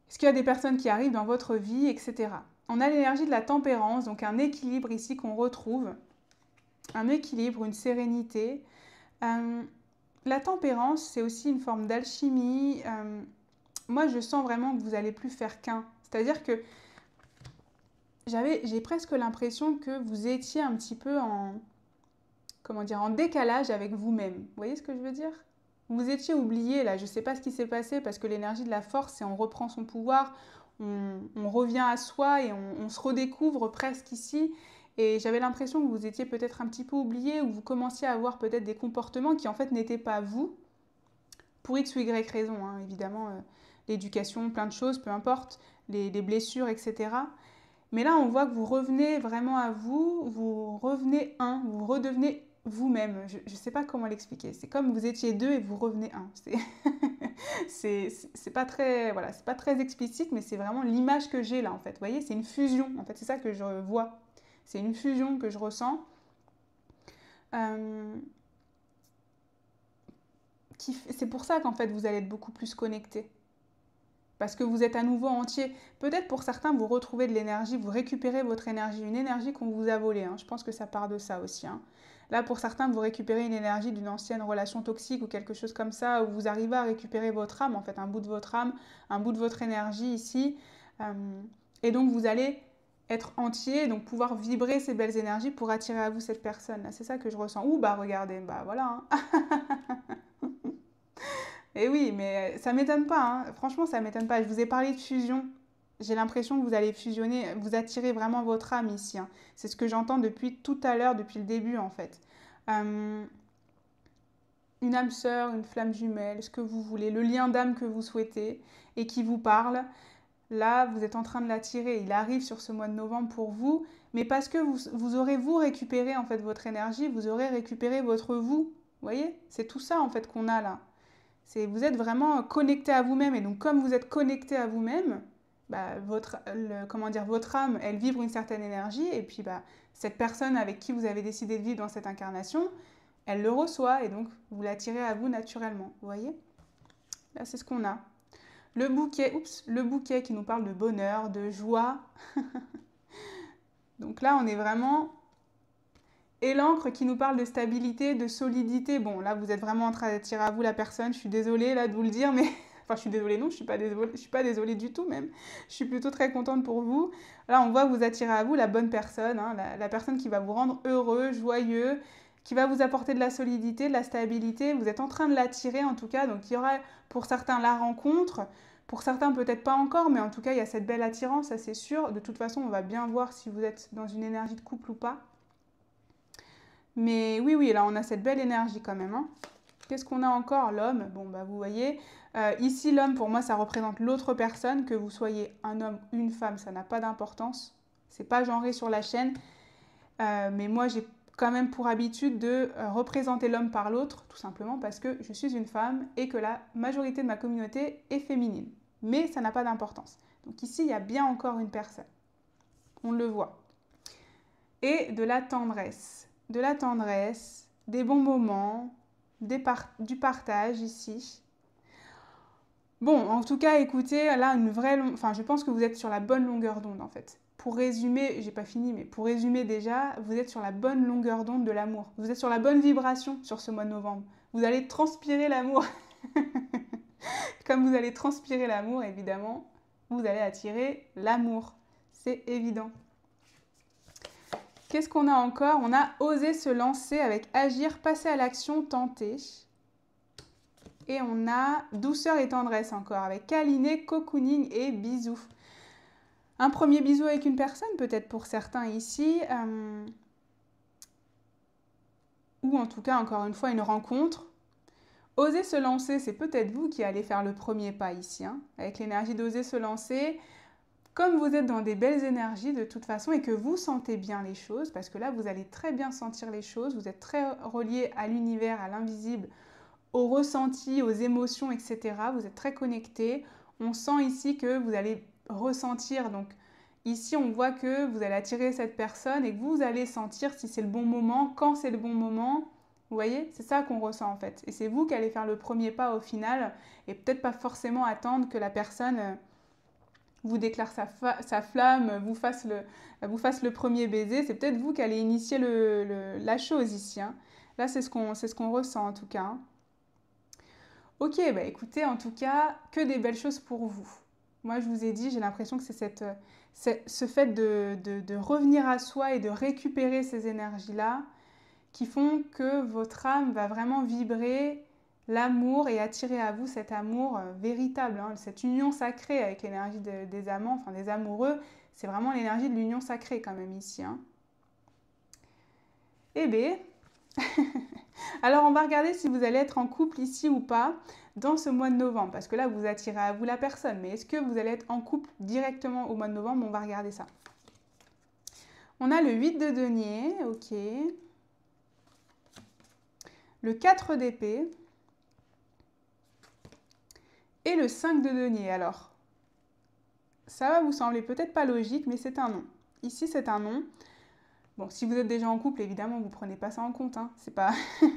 est-ce qu'il y a des personnes qui arrivent dans votre vie, etc. On a l'énergie de la tempérance, donc un équilibre ici qu'on retrouve. Un équilibre, une sérénité. La tempérance, c'est aussi une forme d'alchimie. Moi, je sens vraiment que vous n'allez plus faire qu'un. C'est-à-dire que j'ai presque l'impression que vous étiez un petit peu en décalage avec vous-même. Vous voyez ce que je veux dire? Vous étiez oublié, là, je ne sais pas ce qui s'est passé, parce que l'énergie de la force, c'est on reprend son pouvoir, on revient à soi et on se redécouvre presque ici. Et j'avais l'impression que vous étiez peut-être un petit peu oublié, ou vous commenciez à avoir peut-être des comportements qui en fait n'étaient pas vous, pour X ou Y raison, hein, évidemment, l'éducation, plein de choses, peu importe, les blessures, etc. Mais là, on voit que vous revenez vraiment à vous, vous revenez un, vous redevenez vous-même. Je ne sais pas comment l'expliquer. C'est comme vous étiez deux et vous revenez un. C'est pas très, voilà, c'est pas très explicite, mais c'est vraiment l'image que j'ai là, en fait. Vous voyez, c'est une fusion. En fait, c'est ça que je vois. C'est une fusion que je ressens. C'est pour ça qu'en fait, vous allez être beaucoup plus connecté. Parce que vous êtes à nouveau entier. Peut-être pour certains, vous retrouvez de l'énergie, vous récupérez votre énergie, une énergie qu'on vous a volée. Hein. Je pense que ça part de ça aussi. Hein. Là, pour certains, vous récupérez une énergie d'une ancienne relation toxique ou quelque chose comme ça, où vous arrivez à récupérer votre âme, en fait, un bout de votre âme, un bout de votre énergie ici. Et donc, vous allez être entier, donc pouvoir vibrer ces belles énergies pour attirer à vous cette personne. Là, c'est ça que je ressens. Ouh, bah regardez, bah voilà. Hein. Et oui, mais ça m'étonne pas, hein. Franchement, ça m'étonne pas. Je vous ai parlé de fusion. J'ai l'impression que vous allez fusionner, vous attirez vraiment votre âme ici. Hein. C'est ce que j'entends depuis tout à l'heure, depuis le début en fait. Une âme sœur, une flamme jumelle, ce que vous voulez, le lien d'âme que vous souhaitez et qui vous parle. Là, vous êtes en train de l'attirer. Il arrive sur ce mois de novembre pour vous, mais parce que vous aurez vous récupéré en fait votre énergie, vous aurez récupéré votre vous. Vous voyez? C'est tout ça en fait qu'on a là. Vous êtes vraiment connecté à vous-même. Et donc, comme vous êtes connecté à vous-même, bah, votre âme, elle vibre une certaine énergie. Et puis, bah, cette personne avec qui vous avez décidé de vivre dans cette incarnation, elle le reçoit. Et donc, vous l'attirez à vous naturellement. Vous voyez? Là, c'est ce qu'on a. Le bouquet qui nous parle de bonheur, de joie. Donc là, on est vraiment... Et l'encre qui nous parle de stabilité, de solidité. Bon, là, vous êtes vraiment en train d'attirer à vous la personne. Je suis désolée, là, de vous le dire, mais... Enfin, je suis désolée, non, je suis pas désolée du tout, même. Je suis plutôt très contente pour vous. Là, on voit que vous attirez à vous la bonne personne, hein, la personne qui va vous rendre heureux, joyeux, qui va vous apporter de la solidité, de la stabilité. Vous êtes en train de l'attirer, en tout cas. Donc, il y aura, pour certains, la rencontre. Pour certains, peut-être pas encore, mais en tout cas, il y a cette belle attirance, ça c'est sûr. De toute façon, on va bien voir si vous êtes dans une énergie de couple ou pas. Mais oui, là, on a cette belle énergie quand même. Hein. Qu'est-ce qu'on a encore? L'homme. Bon, bah, vous voyez, ici, l'homme, pour moi, ça représente l'autre personne. Que vous soyez un homme ou une femme, ça n'a pas d'importance. C'est pas genré sur la chaîne. Mais moi, j'ai quand même pour habitude de représenter l'homme par l'autre, tout simplement parce que je suis une femme et que la majorité de ma communauté est féminine. Mais ça n'a pas d'importance. Donc ici, il y a bien encore une personne. On le voit. Et de la tendresse. De la tendresse, des bons moments, du partage ici. Bon, en tout cas, écoutez, là, je pense que vous êtes sur la bonne longueur d'onde, en fait. Pour résumer, j'ai pas fini, mais pour résumer déjà, vous êtes sur la bonne longueur d'onde de l'amour. Vous êtes sur la bonne vibration sur ce mois de novembre. Vous allez transpirer l'amour. Comme vous allez transpirer l'amour, évidemment, vous allez attirer l'amour. C'est évident. Qu'est-ce qu'on a encore? On a osé se lancer avec agir, passer à l'action, tenter. Et on a douceur et tendresse encore, avec câliner, cocooning et bisous. Un premier bisou avec une personne, peut-être pour certains ici. Ou en tout cas, encore une fois, une rencontre. Oser se lancer, c'est peut-être vous qui allez faire le premier pas ici. Avec l'énergie d'oser se lancer. Comme vous êtes dans des belles énergies de toute façon et que vous sentez bien les choses, parce que là, vous allez très bien sentir les choses. Vous êtes très relié à l'univers, à l'invisible, aux ressentis, aux émotions, etc. Vous êtes très connecté. On sent ici que vous allez ressentir. Donc ici, on voit que vous allez attirer cette personne et que vous allez sentir si c'est le bon moment, quand c'est le bon moment. Vous voyez, c'est ça qu'on ressent en fait. Et c'est vous qui allez faire le premier pas au final et peut-être pas forcément attendre que la personne vous déclare sa flamme, vous fasse le premier baiser. C'est peut-être vous qui allez initier la chose ici. Là, c'est ce qu'on ressent en tout cas. Ok, bah écoutez, en tout cas, que des belles choses pour vous. Moi, je vous ai dit, j'ai l'impression que c'est ce fait de revenir à soi et de récupérer ces énergies-là qui font que votre âme va vraiment vibrer l'amour et attirer à vous cet amour véritable, cette union sacrée avec l'énergie des amants, enfin des amoureux. C'est vraiment l'énergie de l'union sacrée quand même ici. Eh bien, alors on va regarder si vous allez être en couple ici ou pas dans ce mois de novembre, parce que là vous attirez à vous la personne, mais est-ce que vous allez être en couple directement au mois de novembre? On va regarder ça. On a le 8 de denier, ok. Le 4 d'épée. Et le 5 de denier. Alors, ça va vous sembler peut-être pas logique, mais c'est un nom. Ici, c'est un nom. Bon, si vous êtes déjà en couple, évidemment, vous ne prenez pas ça en compte.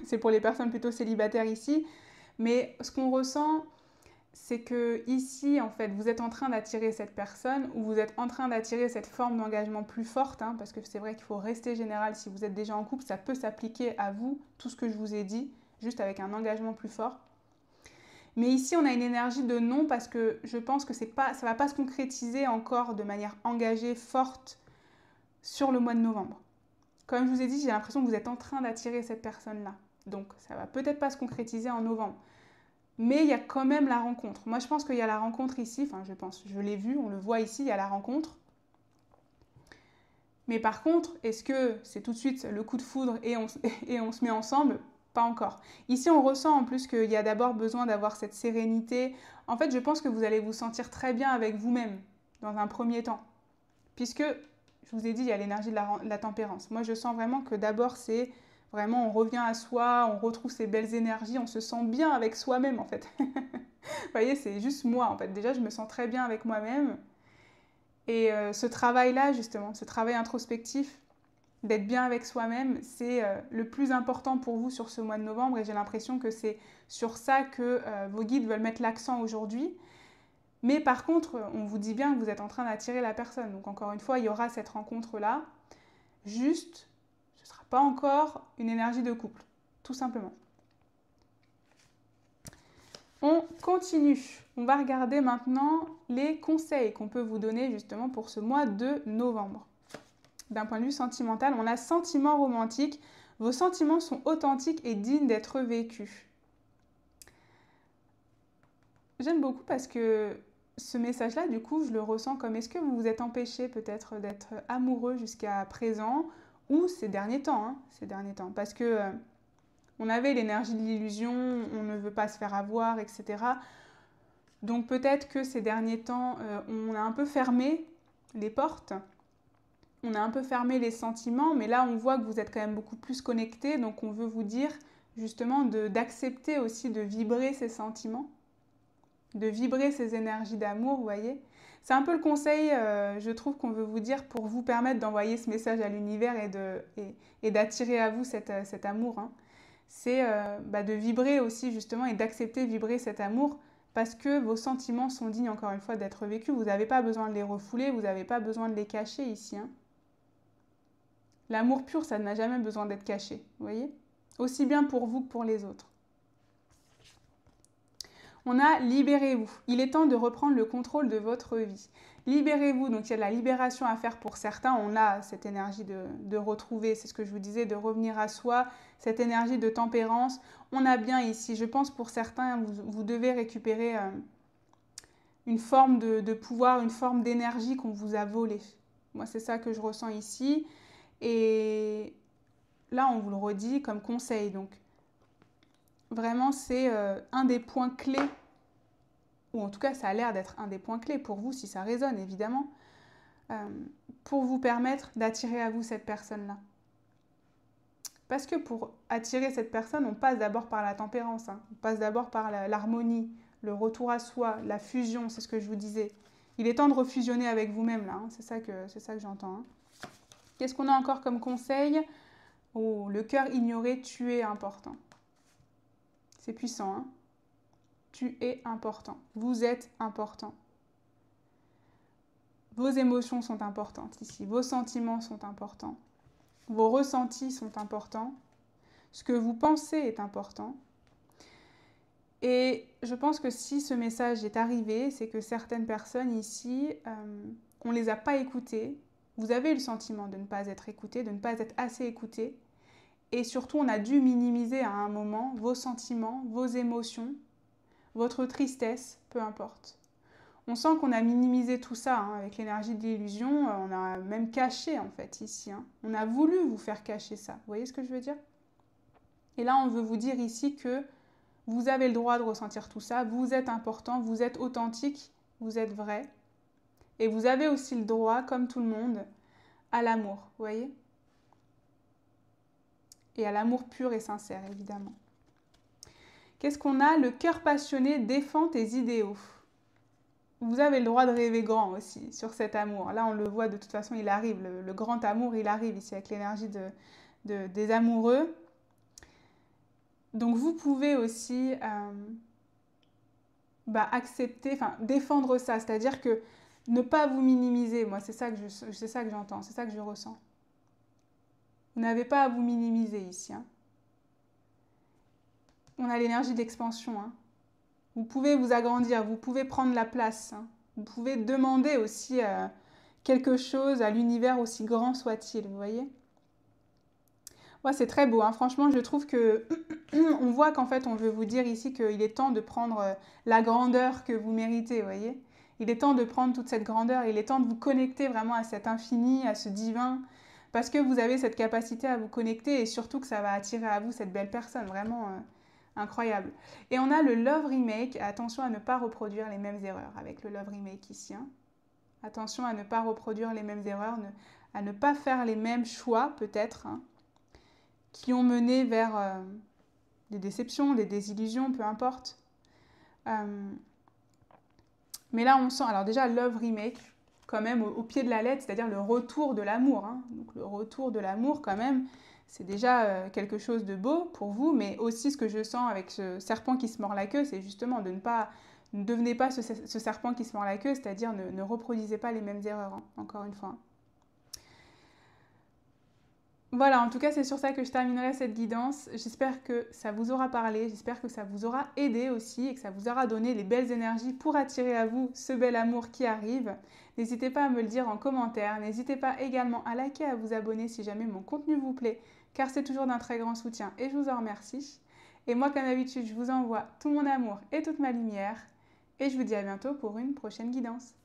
C'est pour les personnes plutôt célibataires ici. Mais ce qu'on ressent, c'est que ici, en fait, vous êtes en train d'attirer cette personne ou vous êtes en train d'attirer cette forme d'engagement plus forte, parce que c'est vrai qu'il faut rester général. Si vous êtes déjà en couple, ça peut s'appliquer à vous, tout ce que je vous ai dit, juste avec un engagement plus fort. Mais ici, on a une énergie de non parce que je pense que ça ne va pas se concrétiser encore de manière engagée, forte, sur le mois de novembre. Comme je vous ai dit, j'ai l'impression que vous êtes en train d'attirer cette personne-là. Donc, ça ne va peut-être pas se concrétiser en novembre. Mais il y a quand même la rencontre. Moi, je pense qu'il y a la rencontre ici. Enfin, je l'ai vu, on le voit ici, il y a la rencontre. Mais par contre, est-ce que c'est tout de suite le coup de foudre et on se met ensemble? Pas encore. Ici, on ressent en plus qu'il y a d'abord besoin d'avoir cette sérénité. En fait, je pense que vous allez vous sentir très bien avec vous-même dans un premier temps. Puisque, je vous ai dit, il y a l'énergie de la tempérance. Moi, je sens vraiment que d'abord, c'est vraiment, on revient à soi, on retrouve ces belles énergies, on se sent bien avec soi-même, en fait. Vous voyez, c'est juste moi, en fait. Déjà, je me sens très bien avec moi-même. Et ce travail-là, justement, ce travail introspectif, d'être bien avec soi-même, c'est le plus important pour vous sur ce mois de novembre et j'ai l'impression que c'est sur ça que vos guides veulent mettre l'accent aujourd'hui. Mais par contre, on vous dit bien que vous êtes en train d'attirer la personne. Donc encore une fois, il y aura cette rencontre-là. Juste, ce ne sera pas encore une énergie de couple, tout simplement. On continue. On va regarder maintenant les conseils qu'on peut vous donner justement pour ce mois de novembre. D'un point de vue sentimental, on a sentiment romantique. Vos sentiments sont authentiques et dignes d'être vécus. J'aime beaucoup parce que ce message-là, du coup, je le ressens comme est-ce que vous vous êtes empêché peut-être d'être amoureux jusqu'à présent ou ces derniers temps, parce que on avait l'énergie de l'illusion, on ne veut pas se faire avoir, etc. Donc peut-être que ces derniers temps, on a un peu fermé les portes. on a un peu fermé les sentiments, mais là on voit que vous êtes quand même beaucoup plus connectés, donc on veut vous dire justement d'accepter aussi de vibrer ces sentiments, de vibrer ces énergies d'amour, vous voyez. C'est un peu le conseil, je trouve, qu'on veut vous dire pour vous permettre d'envoyer ce message à l'univers et d'attirer à vous cet amour. Hein. C'est de vibrer aussi justement et d'accepter de vibrer cet amour parce que vos sentiments sont dignes, encore une fois, d'être vécus. Vous n'avez pas besoin de les refouler, vous n'avez pas besoin de les cacher ici. Hein. L'amour pur, ça n'a jamais besoin d'être caché, vous voyez? Aussi bien pour vous que pour les autres. On a libérez-vous. Il est temps de reprendre le contrôle de votre vie. Libérez-vous, donc il y a de la libération à faire pour certains. On a cette énergie de retrouver, c'est ce que je vous disais, de revenir à soi, cette énergie de tempérance. On a bien ici, je pense pour certains, vous devez récupérer une forme de pouvoir, une forme d'énergie qu'on vous a volée. Moi, c'est ça que je ressens ici. Et là, on vous le redit comme conseil. Donc, vraiment, c'est un des points clés, ou en tout cas, ça a l'air d'être un des points clés pour vous, si ça résonne, évidemment, pour vous permettre d'attirer à vous cette personne-là. Parce que pour attirer cette personne, on passe d'abord par la tempérance, hein. On passe d'abord par l'harmonie, le retour à soi, la fusion, c'est ce que je vous disais. Il est temps de refusionner avec vous-même, là, hein. C'est ça que j'entends. Hein. Qu'est-ce qu'on a encore comme conseil? Oh, le cœur ignoré, tu es important. C'est puissant, hein? Tu es important. Vous êtes important. Vos émotions sont importantes ici. Vos sentiments sont importants. Vos ressentis sont importants. Ce que vous pensez est important. Et je pense que si ce message est arrivé, c'est que certaines personnes ici, on ne les a pas écoutées. Vous avez eu le sentiment de ne pas être écouté, de ne pas être assez écouté. Et surtout, on a dû minimiser à un moment vos sentiments, vos émotions, votre tristesse, peu importe. On sent qu'on a minimisé tout ça hein, avec l'énergie de l'illusion. On a même caché en fait ici. Hein. On a voulu vous faire cacher ça. Vous voyez ce que je veux dire? Et là, on veut vous dire ici que vous avez le droit de ressentir tout ça. Vous êtes important, vous êtes authentique, vous êtes vrai. Et vous avez aussi le droit, comme tout le monde, à l'amour. Vous voyez? Et à l'amour pur et sincère, évidemment. Qu'est-ce qu'on a? Le cœur passionné défend tes idéaux. Vous avez le droit de rêver grand aussi sur cet amour. Là, on le voit de toute façon, il arrive. Le grand amour, il arrive ici avec l'énergie des amoureux. Donc, vous pouvez aussi accepter, défendre ça. C'est-à-dire que ne pas vous minimiser. Moi, c'est ça que j'entends, c'est ça que je ressens. Vous n'avez pas à vous minimiser ici. Hein. On a l'énergie d'expansion. Hein. Vous pouvez vous agrandir, vous pouvez prendre la place. Hein. Vous pouvez demander aussi quelque chose à l'univers aussi grand soit-il, vous voyez? Ouais, c'est très beau. Hein. Franchement, je trouve que on voit qu'en fait, on veut vous dire ici qu'il est temps de prendre la grandeur que vous méritez, vous voyez? Il est temps de prendre toute cette grandeur, il est temps de vous connecter vraiment à cet infini, à ce divin, parce que vous avez cette capacité à vous connecter et surtout que ça va attirer à vous cette belle personne, vraiment incroyable. Et on a le Love Remake, attention à ne pas reproduire les mêmes erreurs avec le Love Remake ici. Hein. Attention à ne pas reproduire les mêmes erreurs, à ne pas faire les mêmes choix peut-être, hein, qui ont mené vers des déceptions, des désillusions, peu importe. Mais là on sent, alors déjà Love Remake, quand même au pied de la lettre, c'est-à-dire le retour de l'amour. Hein. Donc le retour de l'amour quand même, c'est déjà quelque chose de beau pour vous, mais aussi ce que je sens avec ce serpent qui se mord la queue, c'est justement ne devenez pas ce serpent qui se mord la queue, c'est-à-dire ne reproduisez pas les mêmes erreurs, hein, encore une fois. Voilà, en tout cas, c'est sur ça que je terminerai cette guidance. J'espère que ça vous aura parlé, j'espère que ça vous aura aidé aussi et que ça vous aura donné les belles énergies pour attirer à vous ce bel amour qui arrive. N'hésitez pas à me le dire en commentaire, n'hésitez pas également à liker, à vous abonner si jamais mon contenu vous plaît, car c'est toujours d'un très grand soutien et je vous en remercie. Et moi, comme d'habitude, je vous envoie tout mon amour et toute ma lumière et je vous dis à bientôt pour une prochaine guidance.